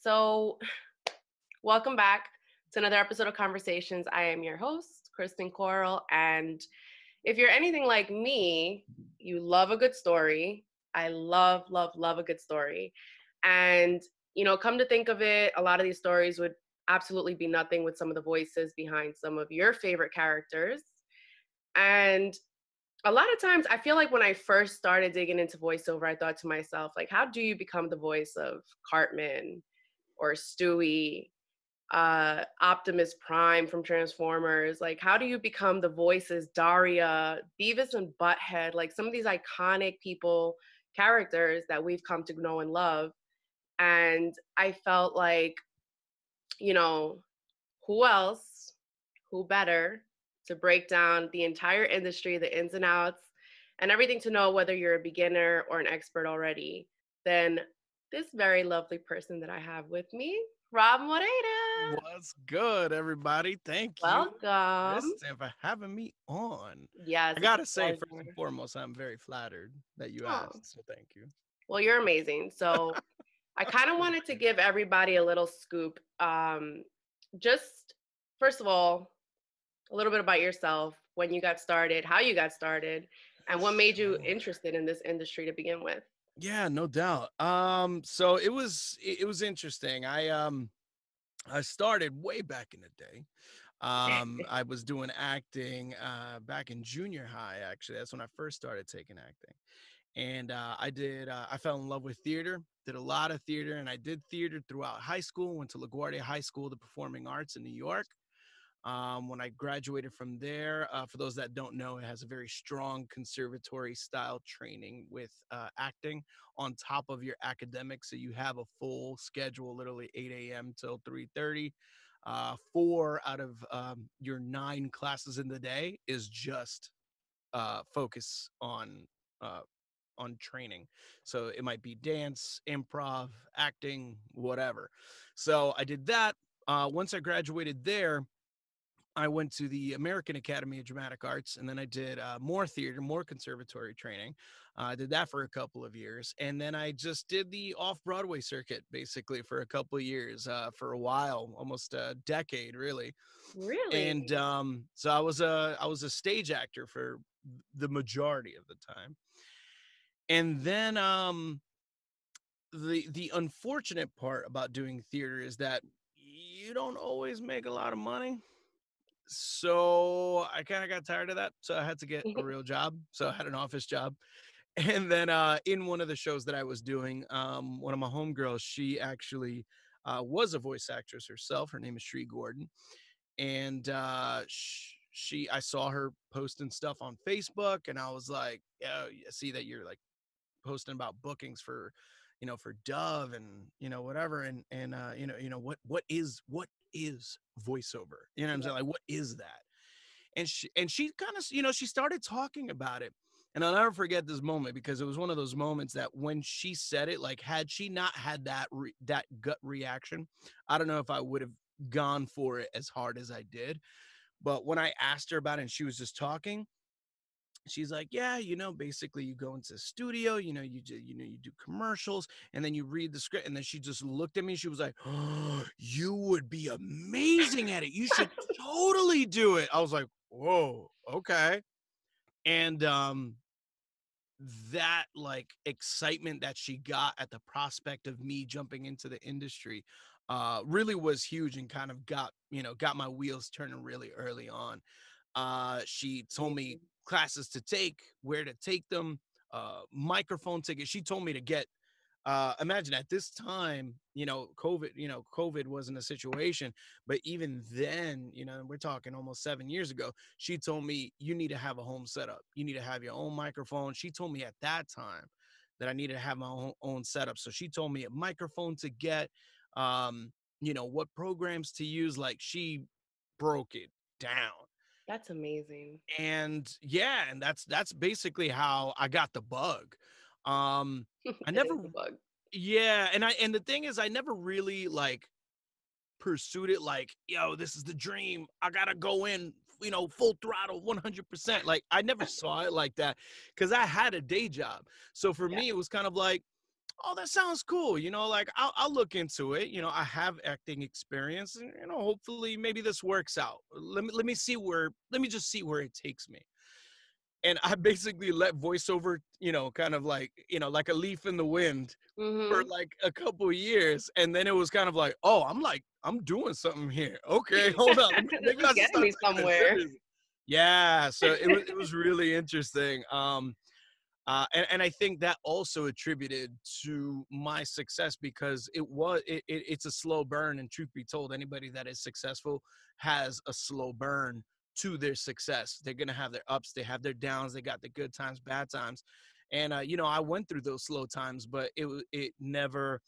So, welcome back to another episode of Conversations. I am your host, Kristin Coral. And if you're anything like me, you love a good story. I love a good story. And, come to think of it, a lot of these stories would absolutely be nothing with some of the voices behind some of your favorite characters. And a lot of times I feel like when I first started digging into voiceover, I thought to myself, like, how do you become the voice of Cartman or Stewie, Optimus Prime from Transformers? Like, how do you become the voices, Daria, Beavis and Butthead, like some of these iconic characters that we've come to know and love? And I felt like, you know, who else, who better to break down the entire industry, the ins and outs, and everything to know whether you're a beginner or an expert already than this very lovely person that I have with me, Rob Moreira. What's good, everybody? Thank you, Welcome. Kristin, for having me on. Yes, I it's a gotta say, first and pleasure. foremost, I'm very flattered that you Oh, asked, so thank you. well, you're amazing. So I kind of wanted to give everybody a little scoop. Just first of all, a little bit about yourself, when you got started, how you got started, For and what made you sure. interested in this industry to begin with. Yeah, no doubt. So it was interesting. I started way back in the day. I was doing acting back in junior high. Actually, that's when I first started taking acting. And I fell in love with theater, did a lot of theater, and I did theater throughout high school. Went to LaGuardia High School, the Performing Arts in New York. When I graduated from there, for those that don't know, it has a very strong conservatory style training with acting on top of your academics. So you have a full schedule, literally 8 a.m. till 3:30. Four out of your nine classes in the day is just focus uh, on training. So it might be dance, improv, acting, whatever. So I did that. Once I graduated there, I went to the American Academy of Dramatic Arts, and then I did more theater, more conservatory training. I did that for a couple of years, and then I just did the off-Broadway circuit basically for a couple of years, for a while, almost a decade, really. And Really? so I was a stage actor for the majority of the time, and then the unfortunate part about doing theater is that you don't always make a lot of money. So I kind of got tired of that. So I had to get a real job. So I had an office job. And then in one of the shows that I was doing, one of my homegirls, she actually was a voice actress herself. Her name is Shree Gordon. And I saw her posting stuff on Facebook, and I was like, yeah, I see that you're like posting about bookings for, for Dove and, whatever. And what is voiceover? You know what I'm saying? Like, what is that? And she kind of, she started talking about it. And I'll never forget this moment because it was one of those moments that when she said it, like, had she not had that gut reaction, I don't know if I would have gone for it as hard as I did. But when I asked her about it and she was just talking, she's like, yeah, basically you go into the studio, you do commercials, and then you read the script. And then she just looked at me. She was like, oh, you would be amazing at it. You should totally do it. I was like, whoa, okay. And that, like, excitement that she got at the prospect of me jumping into the industry really was huge, and kind of got my wheels turning really early on. She told me Amazing. classes to take, where to take them, microphone tickets. She told me to get, imagine at this time, COVID wasn't a situation, but even then, we're talking almost 7 years ago, she told me you need to have a home setup. You need to have your own microphone. She told me at that time that I needed to have my own setup. So she told me a microphone to get, what programs to use. Like, she broke it down. That's amazing. And yeah, and that's basically how I got the bug. I It never is a bug. Yeah, and the thing is I never really, like, pursued it like, yo, this is the dream. I gotta go in, full throttle, 100%. Like, I never saw it like that because I had a day job. So for Yeah. me, it was kind of like, oh, that sounds cool. Like I'll look into it. I have acting experience, and hopefully maybe this works out. Let me just see where it takes me. And I basically let voiceover, kind of like, like a leaf in the wind for Mm-hmm. like a couple of years. And then it was kind of like, oh, I'm doing something here. Okay, hold on. This Maybe is I should getting start me taking this somewhere. serious. Yeah. So it was really interesting. And I think that also attributed to my success because it's a slow burn. And truth be told, anybody that is successful has a slow burn to their success. They're gonna have their ups, they have their downs, they got the good times, bad times. And I went through those slow times, but it never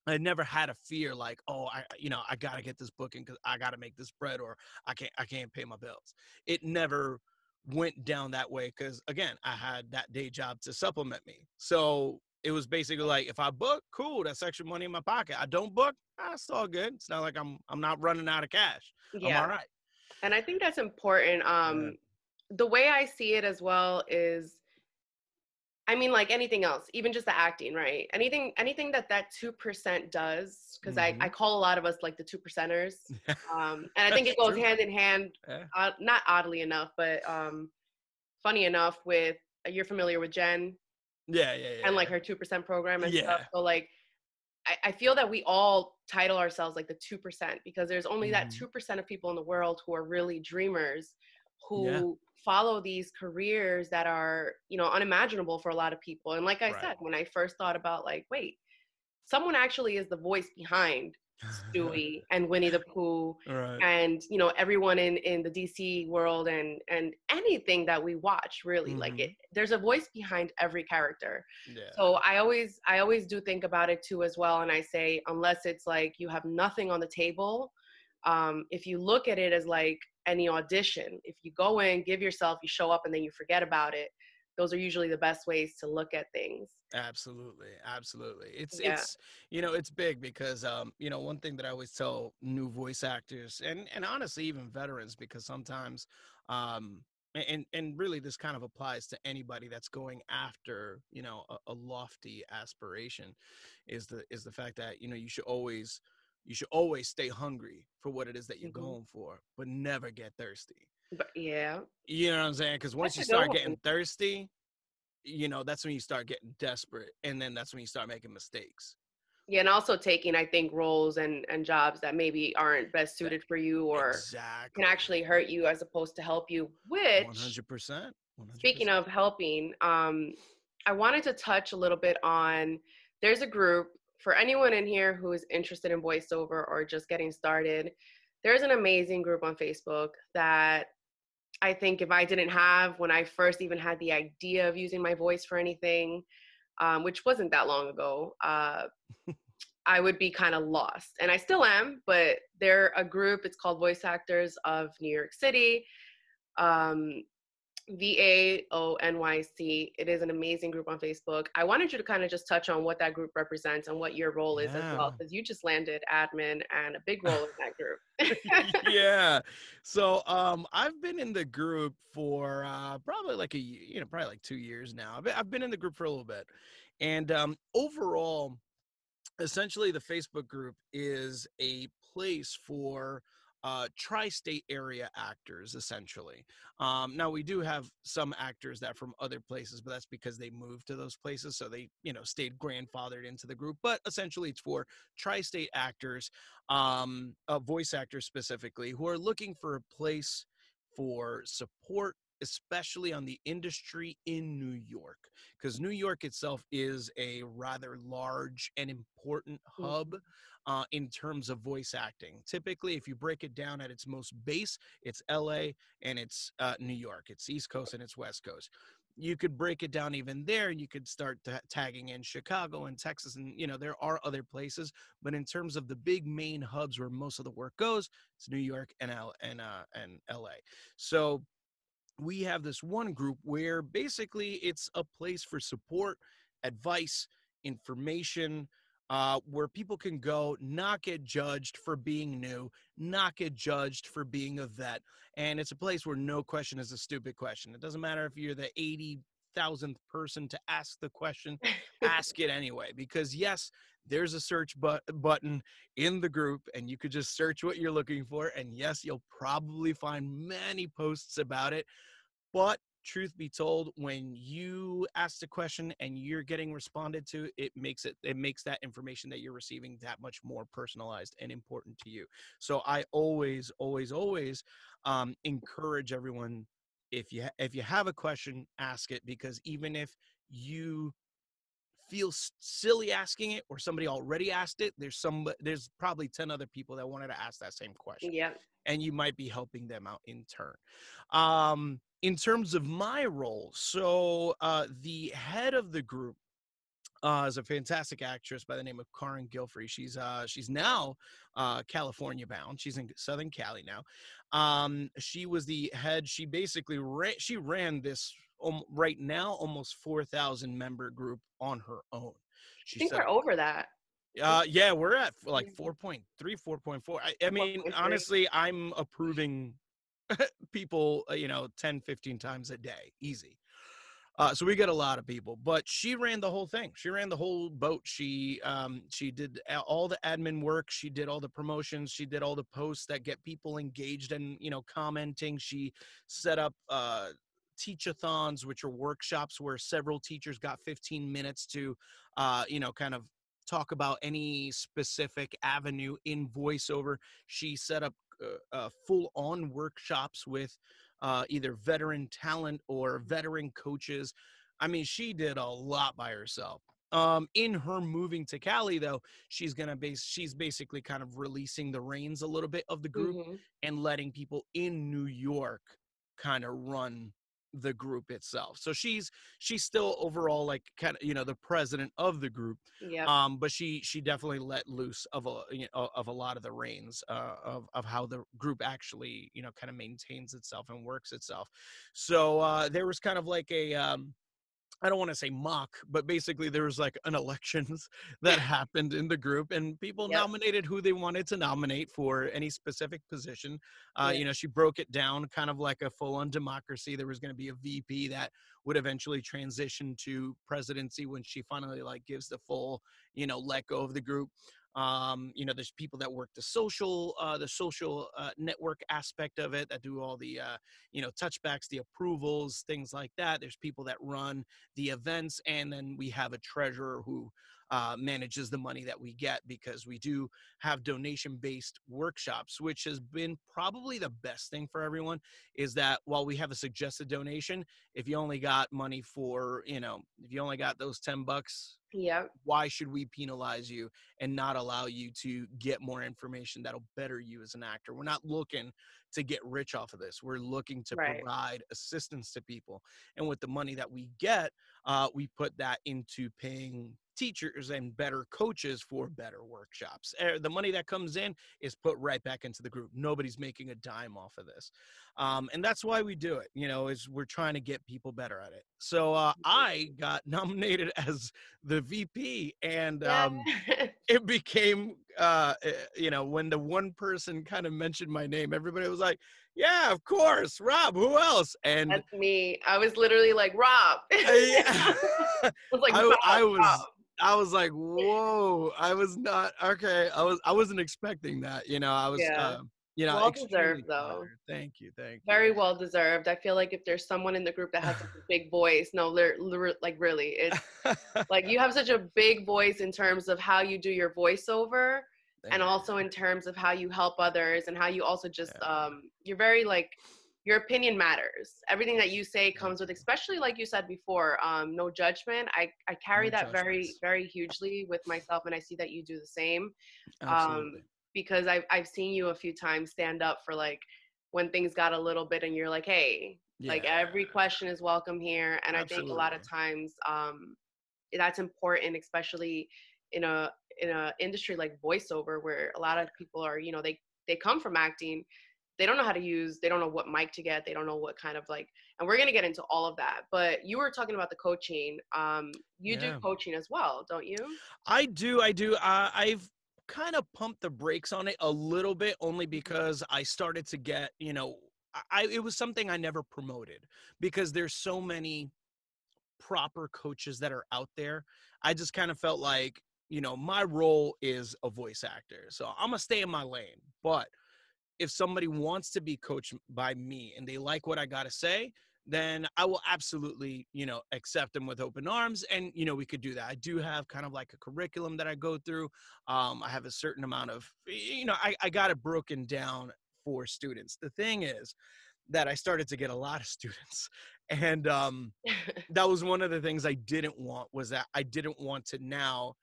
I never had a fear like, oh, I gotta get this booking because I gotta make this bread, or I can't pay my bills. It never went down that way because again, I had that day job to supplement me. So it was basically like, if I book, cool, that's extra money in my pocket. I don't book, it's all good. It's not like I'm not running out of cash. I'm all Yeah. right. And I think that's important. Yeah. The way I see it as well is, I mean, like anything else, even just the acting, right? Anything that 2% does, because I Mm-hmm. call a lot of us like the 2%ers. And I think That's it goes true. hand in hand, Yeah. not oddly enough, but funny enough with, you're familiar with Jen Yeah. Yeah. and like Yeah. her 2% program and stuff. Yeah. So like, I feel that we all title ourselves like the 2% because there's only that Mm-hmm. 2% of people in the world who are really dreamers, Yeah. who follow these careers that are, unimaginable for a lot of people. And like I Right. said, when I first thought about like, wait, someone actually is the voice behind Stewie and Winnie the Pooh Right. and everyone in the DC world and anything that we watch, really, like Mm-hmm. there's a voice behind every character. Yeah. So I always do think about it too as well, and I say, unless it's like you have nothing on the table, if you look at it as like any audition, if you go in, give yourself, you show up, and then you forget about it, those are usually the best ways to look at things. Absolutely, absolutely. It's Yeah. it's it's big because one thing that I always tell new voice actors and honestly even veterans, because sometimes and really this kind of applies to anybody that's going after a lofty aspiration, is the fact that you should always stay hungry for what it is that you're Hmm. going for, but never get thirsty. But yeah, You know what I'm saying? Because once that's you a good start one. getting thirsty, that's when you start getting desperate, and then that's when you start making mistakes. Yeah, and also taking, I think, roles and jobs that maybe aren't best That suited for you or can exactly. actually hurt you as opposed to help you. Which, 100%. speaking 100%. of helping, I wanted to touch a little bit on, there's a group for anyone in here who is interested in voiceover or just getting started. There's an amazing group on Facebook that I think if I didn't have when I first even had the idea of using my voice for anything, which wasn't that long ago, I would be kind of lost. And I still am, but they're a group. It's called Voice Actors of New York City, um, VAONYC. It is an amazing group on Facebook. I wanted you to kind of just touch on what that group represents and what your role is as Yeah. well, because you just landed admin and a big role in that group. Yeah. So I've been in the group for probably like probably like 2 years now. I've been in the group for a little bit. And overall, essentially the Facebook group is a place for tri-state area actors, essentially. Now we do have some actors that are from other places, but that's because they moved to those places, so they stayed grandfathered into the group. But essentially it's for tri-state actors, voice actors specifically, who are looking for a place for support, especially on the industry in New York, because New York itself is a rather large and important hub Mhm. in terms of voice acting. Typically, if you break it down at its most base, it's LA and it's New York. It's East Coast and it's West Coast. You could break it down even there, and you could start tagging in Chicago and Texas, and there are other places. But in terms of the big main hubs where most of the work goes, it's New York and LA. So we have this one group where basically it's a place for support, advice, information, where people can go, not get judged for being new, not get judged for being a vet. And it's a place where no question is a stupid question. It doesn't matter if you're the 10,000th person to ask the question, ask it anyway. Because yes, there's a search button in the group, and you could just search what you're looking for. And yes, you'll probably find many posts about it. But truth be told, when you ask the question and you're getting responded to, it makes that information that you're receiving that much more personalized and important to you. So I always, always, always encourage everyone, if you have a question, ask it, because even if you feel silly asking it, or somebody already asked it, there's probably 10 other people that wanted to ask that same question, Yep. and you might be helping them out in turn. In terms of my role, so the head of the group is a fantastic actress by the name of Karen Gilfrey. She's now California bound. She's in Southern Cali now. She was the head. She basically ran this right now almost 4,000 member group on her own. I She think set we're up. over that. Yeah, we're at like 4.3, 4.4. I mean, 4.3. honestly, I'm approving people, 10, 15 times a day, easy. So we get a lot of people, but she ran the whole thing. She ran the whole boat. She did all the admin work. She did all the promotions. She did all the posts that get people engaged and, commenting. She set up teach-a-thons, which are workshops where several teachers got 15 minutes to, kind of talk about any specific avenue in voiceover. She set up full-on workshops with either veteran talent or veteran coaches. I mean, she did a lot by herself. In her moving to Cali, though, she's basically kind of releasing the reins a little bit of the group Mm-hmm. and letting people in New York kind of run the group itself. So she's still overall like kind of the president of the group, Yep. but she definitely let loose of a lot of the reins of how the group actually kind of maintains itself and works itself. So there was kind of like a I don't want to say mock, but basically there was like an elections that happened in the group, and people Yep. nominated who they wanted to nominate for any specific position. Yeah. She broke it down kind of like a full-on democracy. There was going to be a VP that would eventually transition to presidency when she finally like gives the full, let go of the group. There's people that work the social network aspect of it, that do all the touchbacks, the approvals, things like that. There's people that run the events, and then we have a treasurer who manages the money that we get, because we do have donation-based workshops, which has been probably the best thing for everyone. Is that while we have a suggested donation, if you only got money for, if you only got those $10, Yep. why should we penalize you and not allow you to get more information that'll better you as an actor? We're not looking to get rich off of this. We're looking to Right. provide assistance to people. And with the money that we get, we put that into paying teachers and better coaches for better workshops. The money that comes in is put right back into the group. Nobody's making a dime off of this. And that's why we do it, is we're trying to get people better at it. So I got nominated as the VP, and Yeah. it became when the one person kind of mentioned my name, everybody was like, yeah, of course, Rob, who else? And That's me. I was literally like, Rob. I, I was like, Rob, Rob. I was like, whoa, I was not okay. I wasn't expecting that. I was Yeah. Well extremely deserved though. flattered. Thank you. Very well deserved. I feel like if there's someone in the group that has such a big voice, no, like really, it's like you have such a big voice in terms of how you do your voiceover, and Thank also in terms of how you help others, and how you also just Yeah. you're very like, your opinion matters. Everything that you say Thank comes with, you. especially like you said before, no judgment. I carry No that very judgments. very hugely with myself, and I see that you do the same. Absolutely. Because I've seen you a few times stand up for like when things got a little bit, and you're like, hey, like Yeah. every question is welcome here. And I think a lot of Absolutely. times that's important, especially in a industry like voiceover, where a lot of people are, they come from acting, they don't know how to use, they don't know what mic to get, they don't know what kind of like, and we're going to get into all of that. But you were talking about the coaching. You do Yeah. coaching as well, don't you? I do. I've kind of pumped the brakes on it a little bit, only because I started to get, it was something I never promoted, because there's so many proper coaches that are out there. I just kind of felt like, my role is a voice actor. So I'm going to stay in my lane. But if somebody wants to be coached by me and they like what I got to say, then I will absolutely, accept them with open arms. And, we could do that. I do have kind of like a curriculum that I go through. I have a certain amount of, I got it broken down for students. The thing is that I started to get a lot of students. And that was one of the things I didn't want, was that I didn't want to now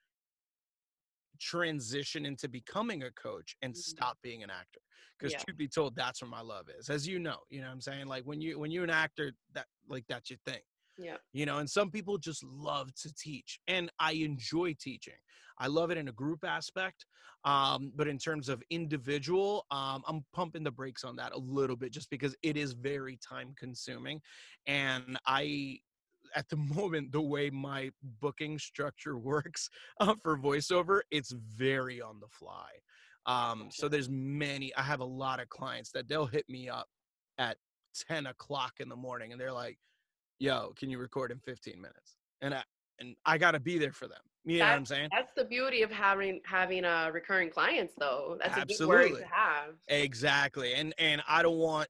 transition into becoming a coach and stop being an actor, because Yeah. truth be told, that's where my love is, as what I'm saying, like when you're an actor, that's your thing. Yeah. And some people just love to teach, and I enjoy teaching. I love it in a group aspect, but in terms of individual, I'm pumping the brakes on that a little bit, just because it is very time consuming. And at the moment, the way my booking structure works for voiceover, it's very on the fly. So I have a lot of clients that they'll hit me up at 10 o'clock in the morning, and they're like, yo, can you record in 15 minutes? And I got to be there for them. You know what I'm saying? That's the beauty of having recurring clients, though. That's a good word Absolutely. to have. Exactly. And I don't want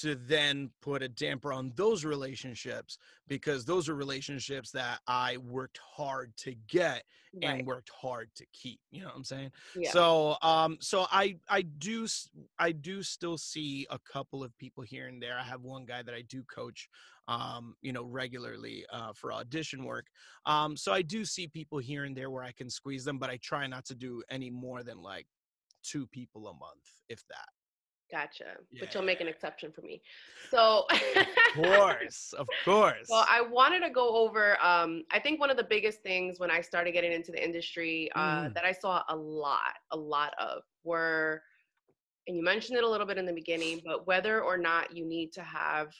to then put a damper on those relationships, because those are relationships that I worked hard to get Right. and worked hard to keep. You know what I'm saying? Yeah. So I do still see a couple of people here and there. I have one guy that I do coach regularly for audition work. So I do see people here and there where I can squeeze them, but I try not to do any more than like 2 people a month, if that. Gotcha. Yeah. But you'll make an exception for me. So Of course. Well, I wanted to go over, I think one of the biggest things when I started getting into the industry that I saw a lot of were, and you mentioned it a little bit in the beginning, but whether or not you need to have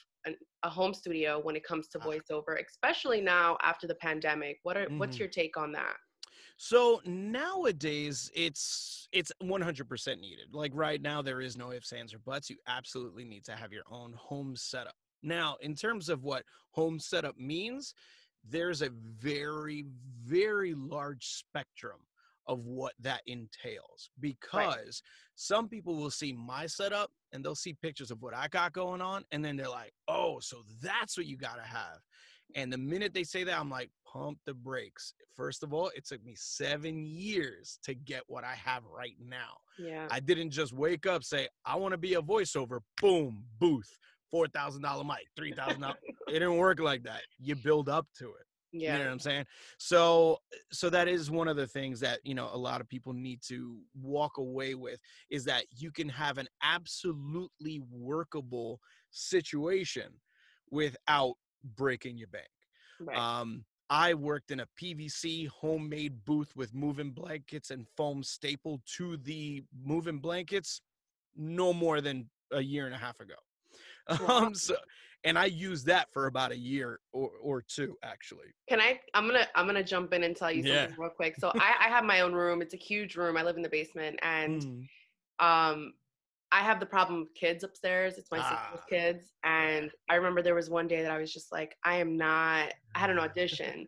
a home studio when it comes to voiceover, especially now after the pandemic. What's your take on that? So nowadays it's 100% needed. Like right now, there is no ifs, ands, or buts. You absolutely need to have your own home setup. Now, in terms of what home setup means, there's a very, very large spectrum of what that entails, because some people will see my setup and they'll see pictures of what I got going on, and then they're like, oh, so that's what you got to have. And the minute they say that, I'm like, pump the brakes. First of all, it took me 7 years to get what I have right now. Yeah. I didn't just wake up, say, I want to be a voiceover, boom, booth, $4,000 mic, $3,000. It didn't work like that. You build up to it. Yeah. You know what I'm saying? So that is one of the things that, a lot of people need to walk away with, is that you can have an absolutely workable situation without breaking your bank. Right. I worked in a PVC homemade booth with moving blankets and foam stapled to the moving blankets no more than a year and a half ago. Wow. And I used that for about a year or two, actually. I'm gonna jump in and tell you something real quick. So I have my own room. It's a huge room. I live in the basement, and I have the problem with kids upstairs. It's my sister's kids. And I remember there was one day that I was just like, I had an audition.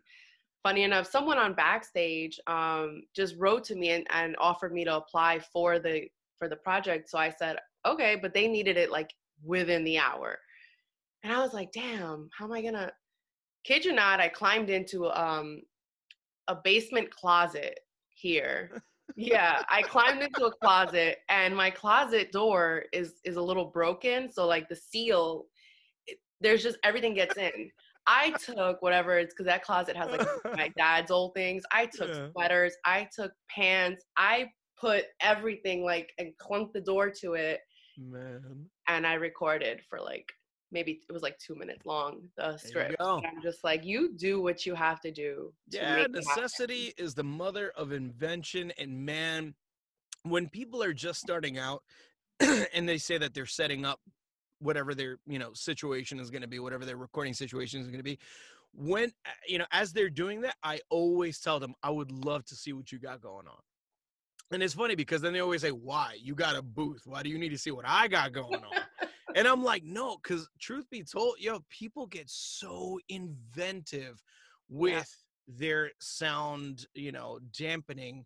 Funny enough, someone on backstage just wrote to me and offered me to apply for the project. So I said, okay, but they needed it like within the hour. And I was like, damn, how am I gonna, kid you not, I climbed into a basement closet here. Yeah, I climbed into a closet, and my closet door is a little broken. So like the seal, there's just, everything gets in. I took whatever it's, because that closet has like my dad's old things. I took sweaters, I took pants, I put everything like and clunked the door to it. Man. And I recorded for like, maybe it was like 2 minutes long, the script. And I'm just like, you do what you have to do to make necessity is the mother of invention. And man, when people are just starting out and they say that they're setting up whatever their situation is going to be, whatever their recording situation is going to be, when as they're doing that, I always tell them, I would love to see what you got going on. And it's funny because then they always say, why? You got a booth. Why do you need to see what I got going on? And I'm like, no, because truth be told, people get so inventive Yeah. with their sound, dampening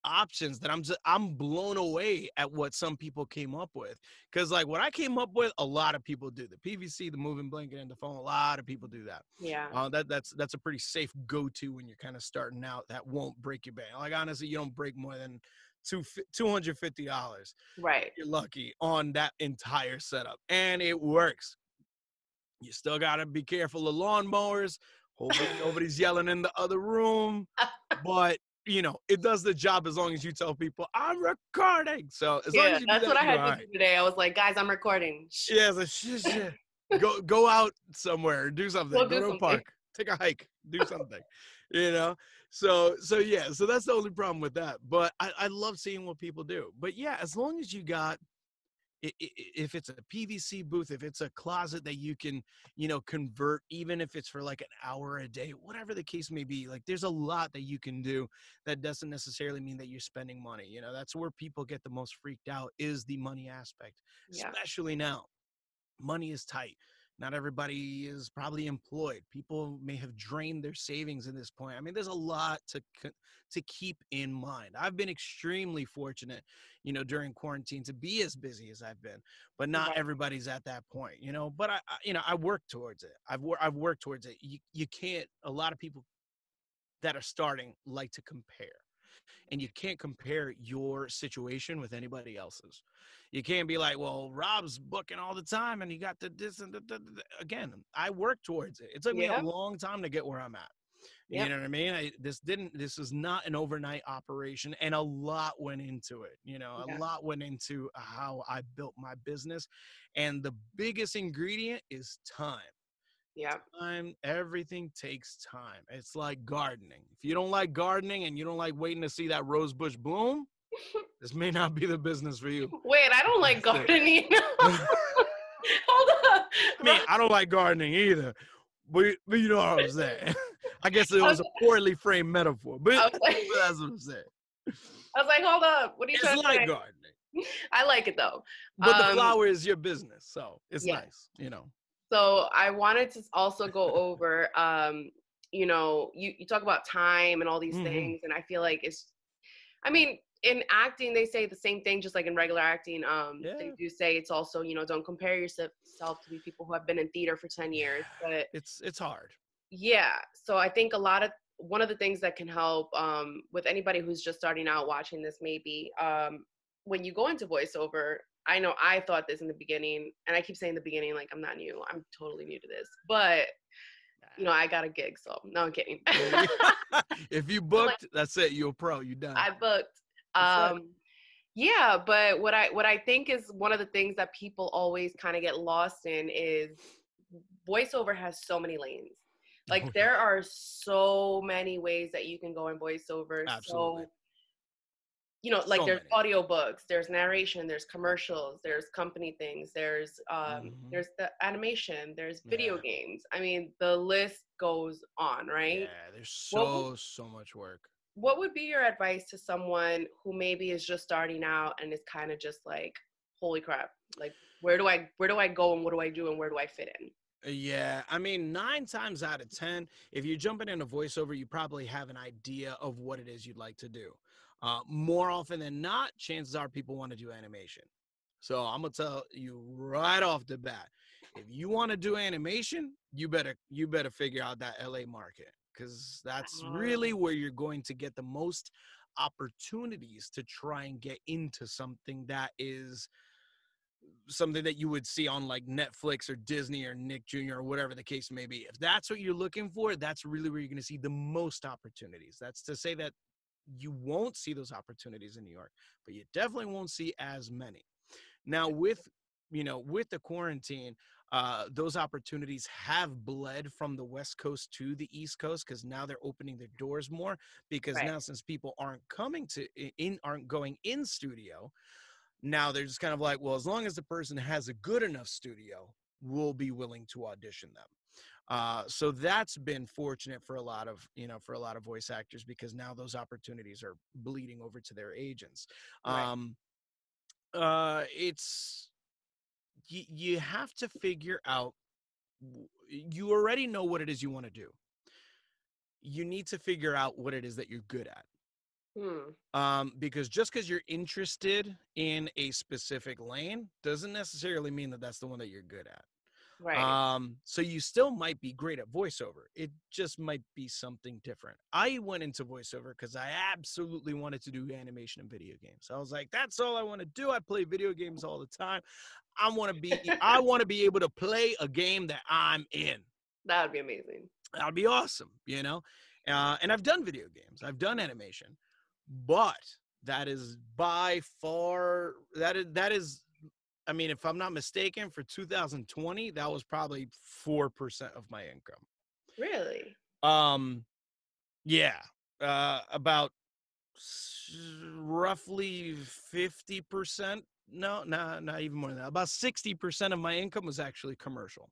options that I'm blown away at what some people came up with. Because like what I came up with, a lot of people do the PVC, the moving blanket, and the phone. A lot of people do that. Yeah. That's a pretty safe go-to when you're kind of starting out. That won't break your bank. Like honestly, you don't break more than $250. Right. You're lucky on that entire setup, and it works. You still got to be careful of lawnmowers. Hopefully nobody's yelling in the other room, but it does the job as long as you tell people I'm recording. So as long Yeah, as you do that's what that, I you're had all to right. do today. I was like, guys, I'm recording. Yeah, so go out somewhere, do something, We'll go do to a something. park, take a hike, do something. So yeah, so that's the only problem with that. But I love seeing what people do. But yeah, as long as you got if it's a PVC booth, if it's a closet that you can, convert, even if it's for like an hour a day, whatever the case may be, like there's a lot that you can do that doesn't necessarily mean that you're spending money. That's where people get the most freaked out is the money aspect, Yeah. especially now. Money is tight. Not everybody is probably employed. People may have drained their savings at this point. I mean, there's a lot to keep in mind. I've been extremely fortunate, during quarantine to be as busy as I've been, but not Right. everybody's at that point, But I work towards it. I've worked towards it. You can't. A lot of people that are starting like to compare, and you can't compare your situation with anybody else's. You can't be like, well, Rob's booking all the time and he got the this and again, I work towards it. It took me a Yep. long time to get where I'm at. You Yep. know what I mean? This is not an overnight operation, and a lot went into it. A Yeah. lot went into how I built my business. And the biggest ingredient is time. Yep. Time, everything takes time. It's like gardening. If you don't like gardening and you don't like waiting to see that rose bush bloom, this may not be the business for you. Wait, I don't like That's it. gardening. Hold up. I mean, I don't like gardening either, but you know what I'm saying. I guess it I was was, a poorly framed metaphor, but I was like, that's what I'm saying. I was like, hold up. What are you It's trying to like say? gardening, I like it though. but the flower is your business, so it's Yeah. nice. So I wanted to also go over, you talk about time and all these Mm-hmm. things, and I feel like I mean, in acting, they say the same thing, just like in regular acting. They Yeah, do say it's also, don't compare yourself to these people who have been in theater for 10 years. But it's hard. yeah, so I think one of the things that can help with anybody who's just starting out watching this, maybe when you go into voiceover, I know I thought this in the beginning, and I keep saying the beginning like I'm not new. I'm totally new to this, but I got a gig, so no, I'm kidding. If you Like booked, that's it. You're a pro. You done. I booked. That's it. Yeah, but what I think is one of the things that people always kind of get lost in is voiceover has so many lanes. Oh Like yeah, there are so many ways that you can go in voiceover. absolutely. So, like So there's many. audiobooks, there's narration, there's commercials, there's company things, Mm-hmm. there's the animation, there's video Yeah, games. I mean, the list goes on, right? yeah. There's What would so much work. what would be your advice to someone who maybe is just starting out and is kind of just like, holy crap, like where do I go and what do I do and where do I fit in? Yeah, I mean, 9 times out of 10, if you're jumping into voiceover, you probably have an idea of what it is you'd like to do. More often than not, chances are people want to do animation. So I'm gonna tell you right off the bat, if you want to do animation, you better figure out that LA market because that's really Um, where you're going to get the most opportunities to try and get into something that you would see on like Netflix or Disney or Nick Jr. or whatever the case may be. If that's what you're looking for, that's really where you're going to see the most opportunities. That's to say that you won't see those opportunities in New York, but you definitely won't see as many. Now with the quarantine, those opportunities have bled from the West Coast to the East Coast because now they're opening their doors more because right. now since people aren't going in studio, now they're just kind of like, well, as long as the person has a good enough studio, we'll be willing to audition them. So that's been fortunate for a lot of voice actors because now those opportunities are bleeding over to their agents. Right. It's you have to figure out, you already know what it is you want to do. You need to figure out what it is that you're good at. Hmm. Because just because you're interested in a specific lane doesn't necessarily mean that that's the one that you're good at. Right. So you still might be great at voiceover. It just might be something different. I went into voiceover because I absolutely wanted to do animation and video games. I was like, that's all I want to do. I play video games all the time. I want to be able to play a game that I'm in. That would be amazing. That'd be awesome, and I've done video games. I've done animation, but that is by far that is I mean, if I'm not mistaken, for 2020, that was probably 4% of my income. Really? Yeah, about roughly 50%. No, not even more than that. About 60% of my income was actually commercial.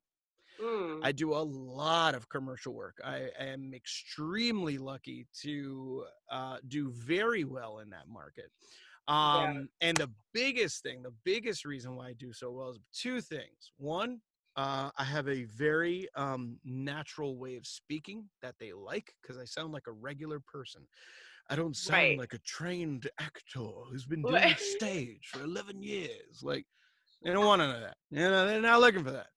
Mm. I do a lot of commercial work. I am extremely lucky to do very well in that market. Yeah. And the biggest reason why I do so well is two things. One, I have a very natural way of speaking that they like, because I sound like a regular person. I don't sound Right. like a trained actor who's been doing stage for 11 years. Like, they don't want none of that. They're not looking for that.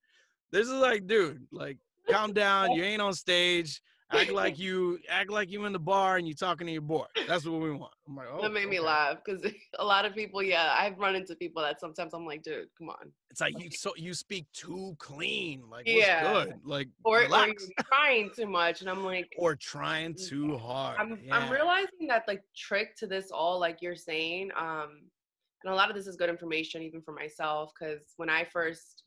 This is like, dude, like, calm down. You ain't on stage. Act like you in the bar and you talking to your boy. That's what we want. I'm like, That oh, made me okay. laugh because a lot of people, yeah, I've run into people that sometimes I'm like, dude, come on. It's like, you speak too clean. Like, what's Yeah. good? Like, Or relax. you're trying too much, and I'm like, Or trying too hard. I'm Yeah. realizing that the trick to this all, like you're saying, and a lot of this is good information even for myself, because when I first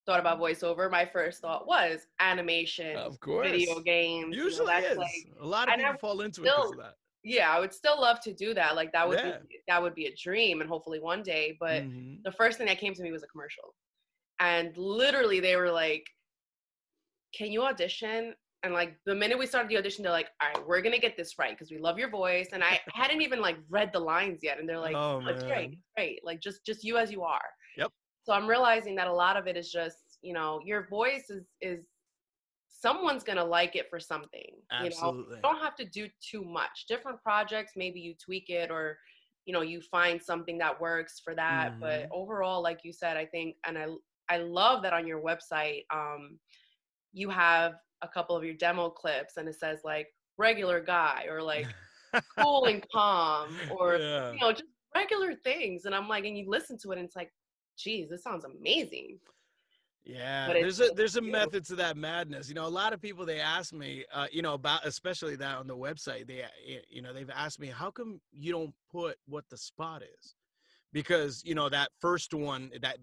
thought about voiceover, my first thought was animation, Of course. video games. Usually That's is. like, A lot of and I people would fall into it because still, of that. yeah, I would still love to do that. Like Yeah. that would be a dream, and hopefully one day. But Mm-hmm. the first thing that came to me was a commercial, and literally they were like, "Can you audition?" And like the minute we started the audition, they're like, "All right, we're gonna get this right because we love your voice." And I hadn't even like read the lines yet, and they're like, Oh, "No, it's great, man. it's great. Like just you as you are." Yep. So I'm realizing that a lot of it is just, your voice is someone's gonna like it for something. Absolutely. You don't have to do too much. Different projects, maybe you tweak it, or you find something that works for that. But Mm-hmm. overall, like you said, I think, and I love that on your website, you have a couple of your demo clips and it says like regular guy, or like cool and calm, or Yeah. just regular things. And I'm like, and you listen to it and it's like, geez, this sounds amazing. Yeah, But it's there's a you. method to that madness. A lot of people, they ask me, about, especially that on the website. They've asked me, how come you don't put what the spot is? Because that first one, that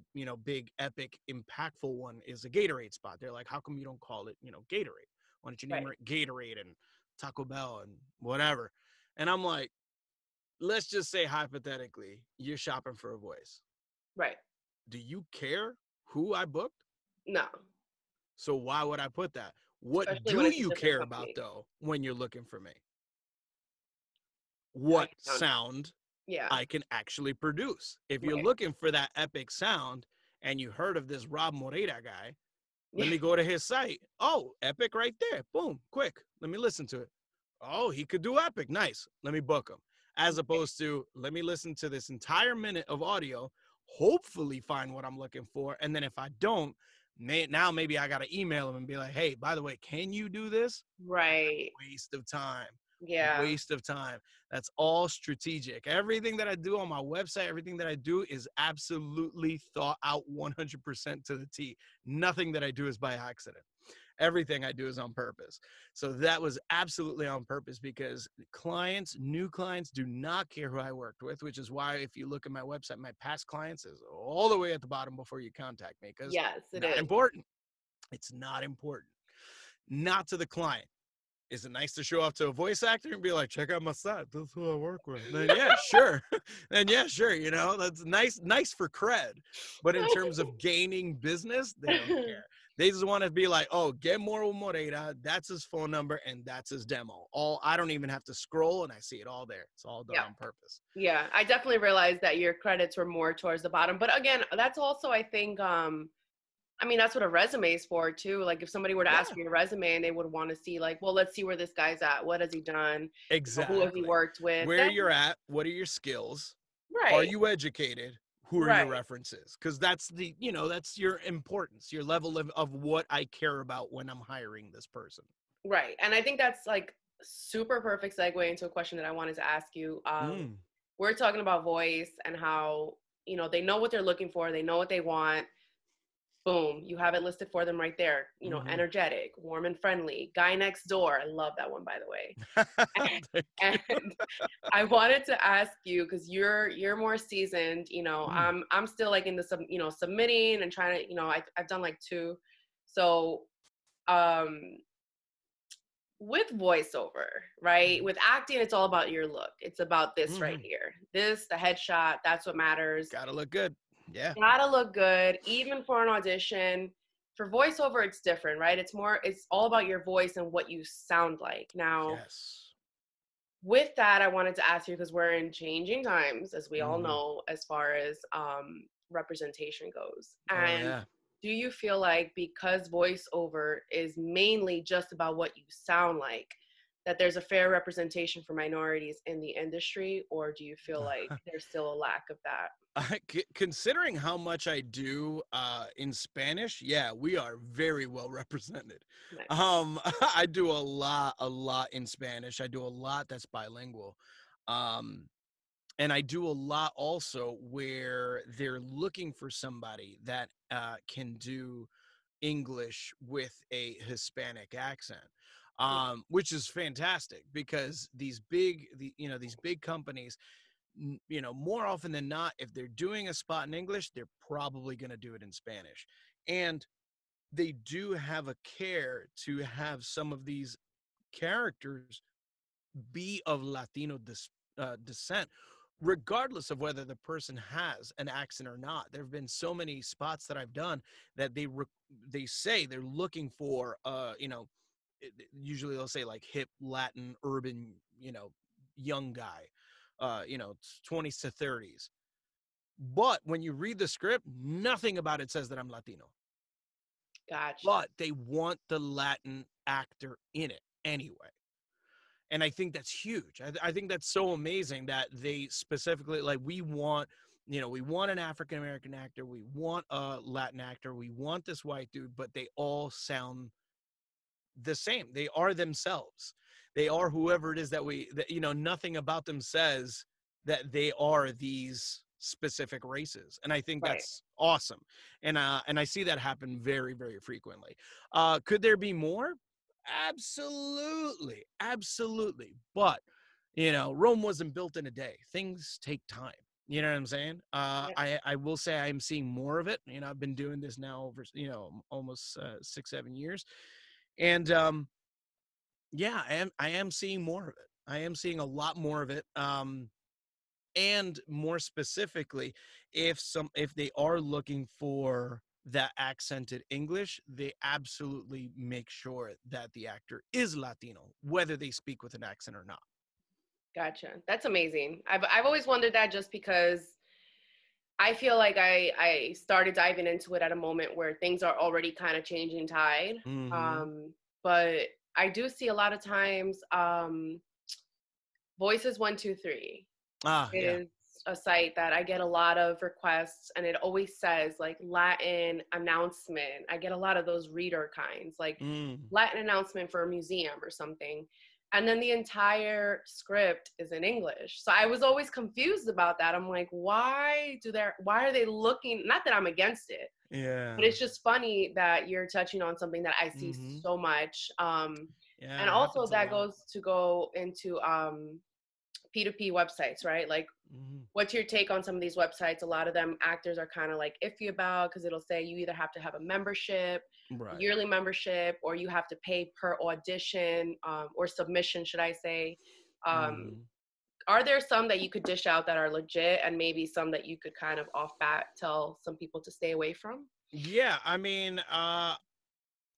big, epic, impactful one, is a Gatorade spot. They're like, how come you don't call it, Gatorade? Why don't you name Right. it Gatorade and Taco Bell and whatever? And I'm like, let's just say hypothetically, you're shopping for a voice. Right. Do you care who I booked? No. So why would I put that? What Especially when do it's a you different care about, company. though, when you're looking for me? How What you sound. sound Yeah. I can actually produce. If you're Right. looking for that epic sound and you heard of this Robb Moreira guy, let Yeah. me go to his site. Oh, epic right there. Boom, quick. Let me listen to it. Oh, he could do epic. Nice. Let me book him. As opposed to, let me listen to this entire minute of audio, hopefully find what I'm looking for. And then if I don't, now maybe I got to email him and be like, hey, by the way, can you do this? Right. Waste of time. Yeah. Waste of time. That's all strategic. Everything that I do on my website, everything that I do is absolutely thought out 100% to the T. Nothing that I do is by accident. Everything I do is on purpose. So that was absolutely on purpose, because new clients do not care who I worked with, which is why if you look at my website, my past clients is all the way at the bottom before you contact me, because Yes, it not is. important. It's not important. Not to the client. is it nice to show off to a voice actor and be like, check out my set, that's who I work with? Then yeah, sure. Then yeah, sure. You know, that's nice for cred. But in terms of gaining business, they don't care. They just want to be like, oh, get more with Moreira. That's his phone number and that's his demo. I don't even have to scroll and I see it all there. It's all done on purpose. Yeah, I definitely realized that your credits were more towards the bottom. But again, that's also, I think, I mean, that's what a resume is for too. Like if somebody were to ask for your resume and they would want to see like, well, let's see where this guy's at. What has he done? Exactly. Who has he worked with? Where you're at. What are your skills? Right. Are you educated? Who are your references? Because that's the, you know, that's your importance, your level of what I care about when I'm hiring this person. Right. And I think that's like super perfect segue into a question that I wanted to ask you. We're talking about voice and how, you know, they know what they're looking for. They know what they want. Boom, you have it listed for them right there. You know, energetic, warm and friendly, guy next door. I love that one, by the way. and I wanted to ask you, because you're more seasoned. You know, I'm still like in the submitting and trying to, you know, I've done like 2. So, with voiceover, right? With acting, it's all about your look. It's about this right here. This, the headshot. That's what matters. Gotta look good. Yeah. Gotta look good, even for an audition. For voiceover, it's different, right? It's all about your voice and what you sound like. Now, with that, I wanted to ask you, because we're in changing times, as we all know, as far as representation goes. And do you feel like, because voiceover is mainly just about what you sound like, that there's a fair representation for minorities in the industry, or do you feel like there's still a lack of that? Considering how much I do in Spanish, yeah, we are very well represented. Nice. I do a lot in Spanish. I do a lot that's bilingual. And I do a lot also where they're looking for somebody that can do English with a Hispanic accent. Which is fantastic, because these big companies, you know, more often than not, if they're doing a spot in English, they're probably going to do it in Spanish. And they do have a care to have some of these characters be of Latino descent, regardless of whether the person has an accent or not. There have been so many spots that I've done that they say they're looking for, you know, usually they'll say like hip Latin urban, you know, young guy, you know, 20s to 30s. But when you read the script, nothing about it says that I'm Latino. Gotcha. But they want the Latin actor in it anyway. And I think that's huge. I think that's so amazing that they specifically, like, we want an African-American actor. We want a Latin actor. We want this white dude, but they all sound the same. They are themselves. They are whoever it is that you know, nothing about them says that they are these specific races. And I think that's awesome. And I see that happen very, very frequently. Could there be more? Absolutely. Absolutely. But, you know, Rome wasn't built in a day. Things take time. You know what I'm saying? I will say I'm seeing more of it. You know, I've been doing this now over, you know, almost 6-7 years. And yeah, I am seeing more of it. I am seeing a lot more of it. And more specifically, if they are looking for that accented English, they absolutely make sure that the actor is Latino, whether they speak with an accent or not. Gotcha. That's amazing. I've always wondered that, just because I feel like I started diving into it at a moment where things are already kind of changing tide. But I do see a lot of times Voices 123 is a site that I get a lot of requests, and it always says like Latin announcement. I get a lot of those reader kinds, like Latin announcement for a museum or something. And then the entire script is in English. So I was always confused about that. I'm like, why are they looking? Not that I'm against it. Yeah. But it's just funny that you're touching on something that I see so much. And also that goes into P2P websites, right? Like, Mhm. what's your take on some of these websites? A lot of them actors are kind of like iffy about, because it'll say you either have to have a membership, Right. yearly membership, or you have to pay per audition, or submission, should I say. Um, Mhm. are there some that you could dish out that are legit, and maybe some that you could kind of off bat tell some people to stay away from? Yeah, I mean,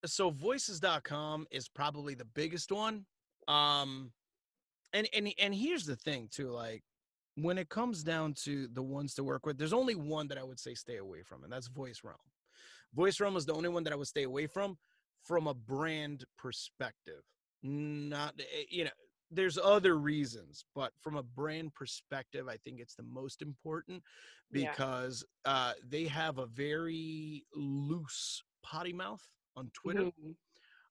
so voices.com is probably the biggest one. Um, and here's the thing too, like when it comes down to the ones to work with, there's only one that I would say stay away from, and that's Voice Realm. Voice Realm is the only one that I would stay away from a brand perspective. Not, there's other reasons, but from a brand perspective, I think it's the most important Yeah. because they have a very loose potty mouth on Twitter.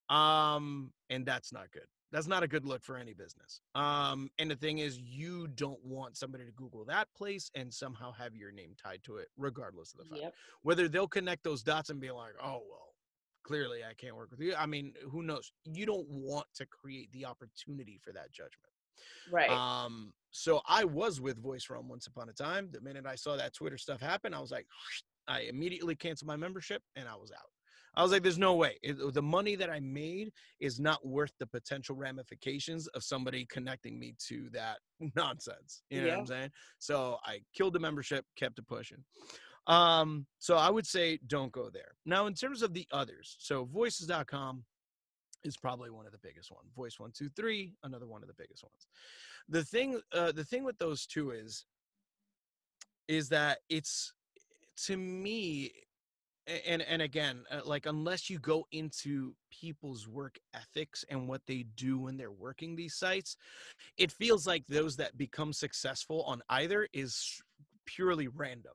Hmm. And that's not good. That's not a good look for any business. And the thing is, you don't want somebody to Google that place and somehow have your name tied to it, regardless of the fact. Yep. Whether they'll connect those dots and be like, oh, well, clearly I can't work with you. I mean, who knows? You don't want to create the opportunity for that judgment. Right. So I was with Voice Realm once upon a time. The minute I saw that Twitter stuff happen, I was like, I immediately canceled my membership and I was out. I was like, there's no way. The money that I made is not worth the potential ramifications of somebody connecting me to that nonsense. You know what Yeah. I'm saying? So I killed the membership, kept it pushing. So I would say don't go there. Now, in terms of the others, so voices.com is probably one of the biggest ones. Voice 123, another one of the biggest ones. The thing with those two is that it's, to me, and again, like unless you go into people's work ethics and what they do when they're working these sites, it feels like those that become successful on either is purely random.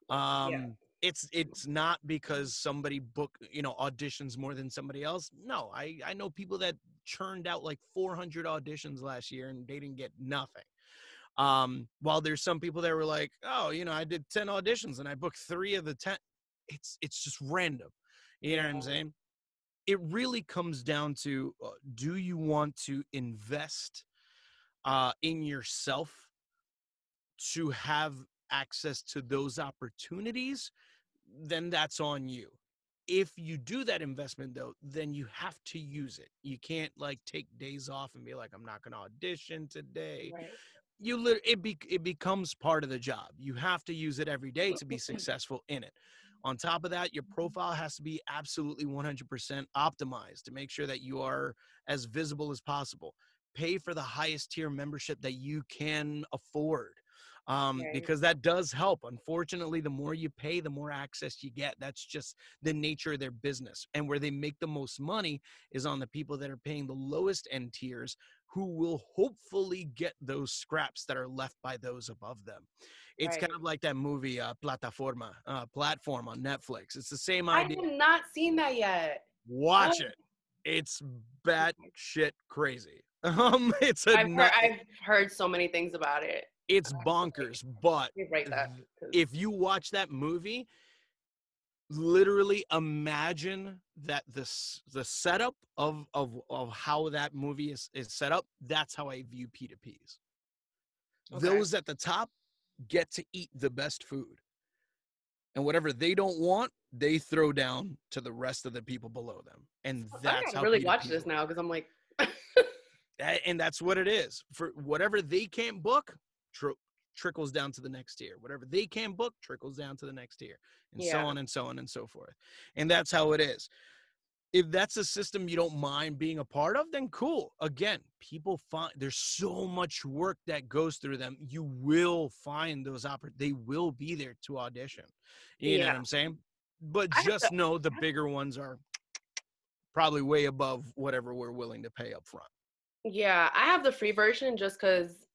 Yeah. It's not because somebody auditions more than somebody else. No, I know people that churned out like 400 auditions last year and they didn't get nothing. While there's some people that were like, oh, I did 10 auditions and I booked 3 of the 10. It's just random. You know Yeah. what I'm saying? It really comes down to, do you want to invest in yourself to have access to those opportunities? Then that's on you. If you do that investment though, then you have to use it. You can't like take days off and be like, I'm not going to audition today. Right. It becomes part of the job. You have to use it every day to be successful in it. On top of that, your profile has to be absolutely 100% optimized to make sure that you are as visible as possible. Pay for the highest tier membership that you can afford, Right. because that does help. Unfortunately, the more you pay, the more access you get. That's just the nature of their business. And where they make the most money is on the people that are paying the lowest end tiers, who will hopefully get those scraps that are left by those above them. It's kind Right. of like that movie, Platform on Netflix. It's the same I idea. have not seen that yet. Oh, Watch it. It's bat shit crazy. It's a I've heard so many things about it. it's bonkers, but Let me write that because if you watch that movie, literally imagine that the setup of how that movie is set up. That's how I view P2Ps. okay. Those at the top get to eat the best food, and whatever they don't want, they throw down to the rest of the people below them. And I that's gotta how really watch P2Ps this work. now because I'm like, And that's what it is. For whatever they can't book, trickles down to the next tier. Whatever they can't book, trickles down to the next tier, and so yeah, on and so on and so forth. And that's how it is. If that's a system you don't mind being a part of, then cool. Again, people find there's so much work that goes through them. You will find those they will be there to audition. You know yeah. what I'm saying? But I have to. just know the bigger ones are probably way above whatever we're willing to pay up front. Yeah, I have the free version just because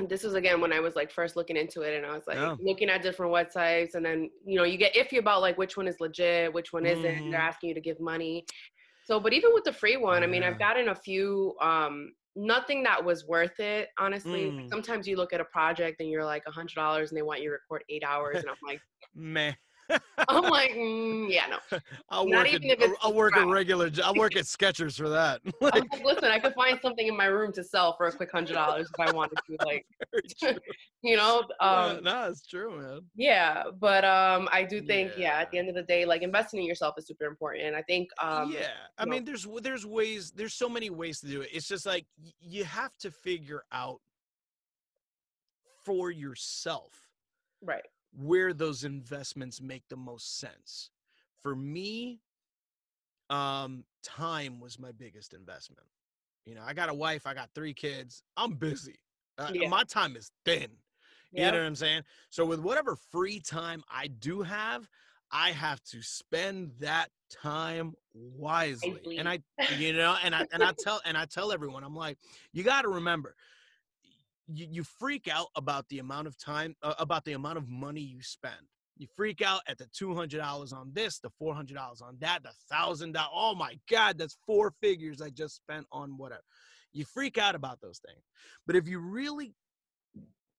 this was again when I was like first looking into it, and I was like Yeah. looking at different websites, and then you get iffy about like which one is legit, which one isn't. They're Mm-hmm. asking you to give money. So, but even with the free one, I mean, I've Yeah. gotten a few. Nothing that was worth it, honestly. Like, Mm. sometimes you look at a project and you're like $100, and they want you to record 8 hours, and I'm like, Meh. I'm like, yeah, no. Not even if it's I'll work a regular job. I'll work at Skechers for that. I was like, listen, I could find something in my room to sell for a quick $100 if I wanted to, like, you know. No, it's true, man. Yeah, but I do think, Yeah. at the end of the day, like, investing in yourself is super important. And I think, Yeah, I mean, there's ways. There's so many ways to do it. It's just like you have to figure out for yourself right. where those investments make the most sense. For me, time was my biggest investment. You know, I got a wife, I got 3 kids. I'm busy. Yeah. My time is thin. You Yeah. know what I'm saying? So with whatever free time I do have, I have to spend that time wisely. And I, you know, and I tell everyone, I'm like, you got to remember, you freak out about the amount of time, about the amount of money you spend. You freak out at the $200 on this, the $400 on that, the $1,000. Oh my God, that's 4 figures I just spent on whatever. You freak out about those things. But if you really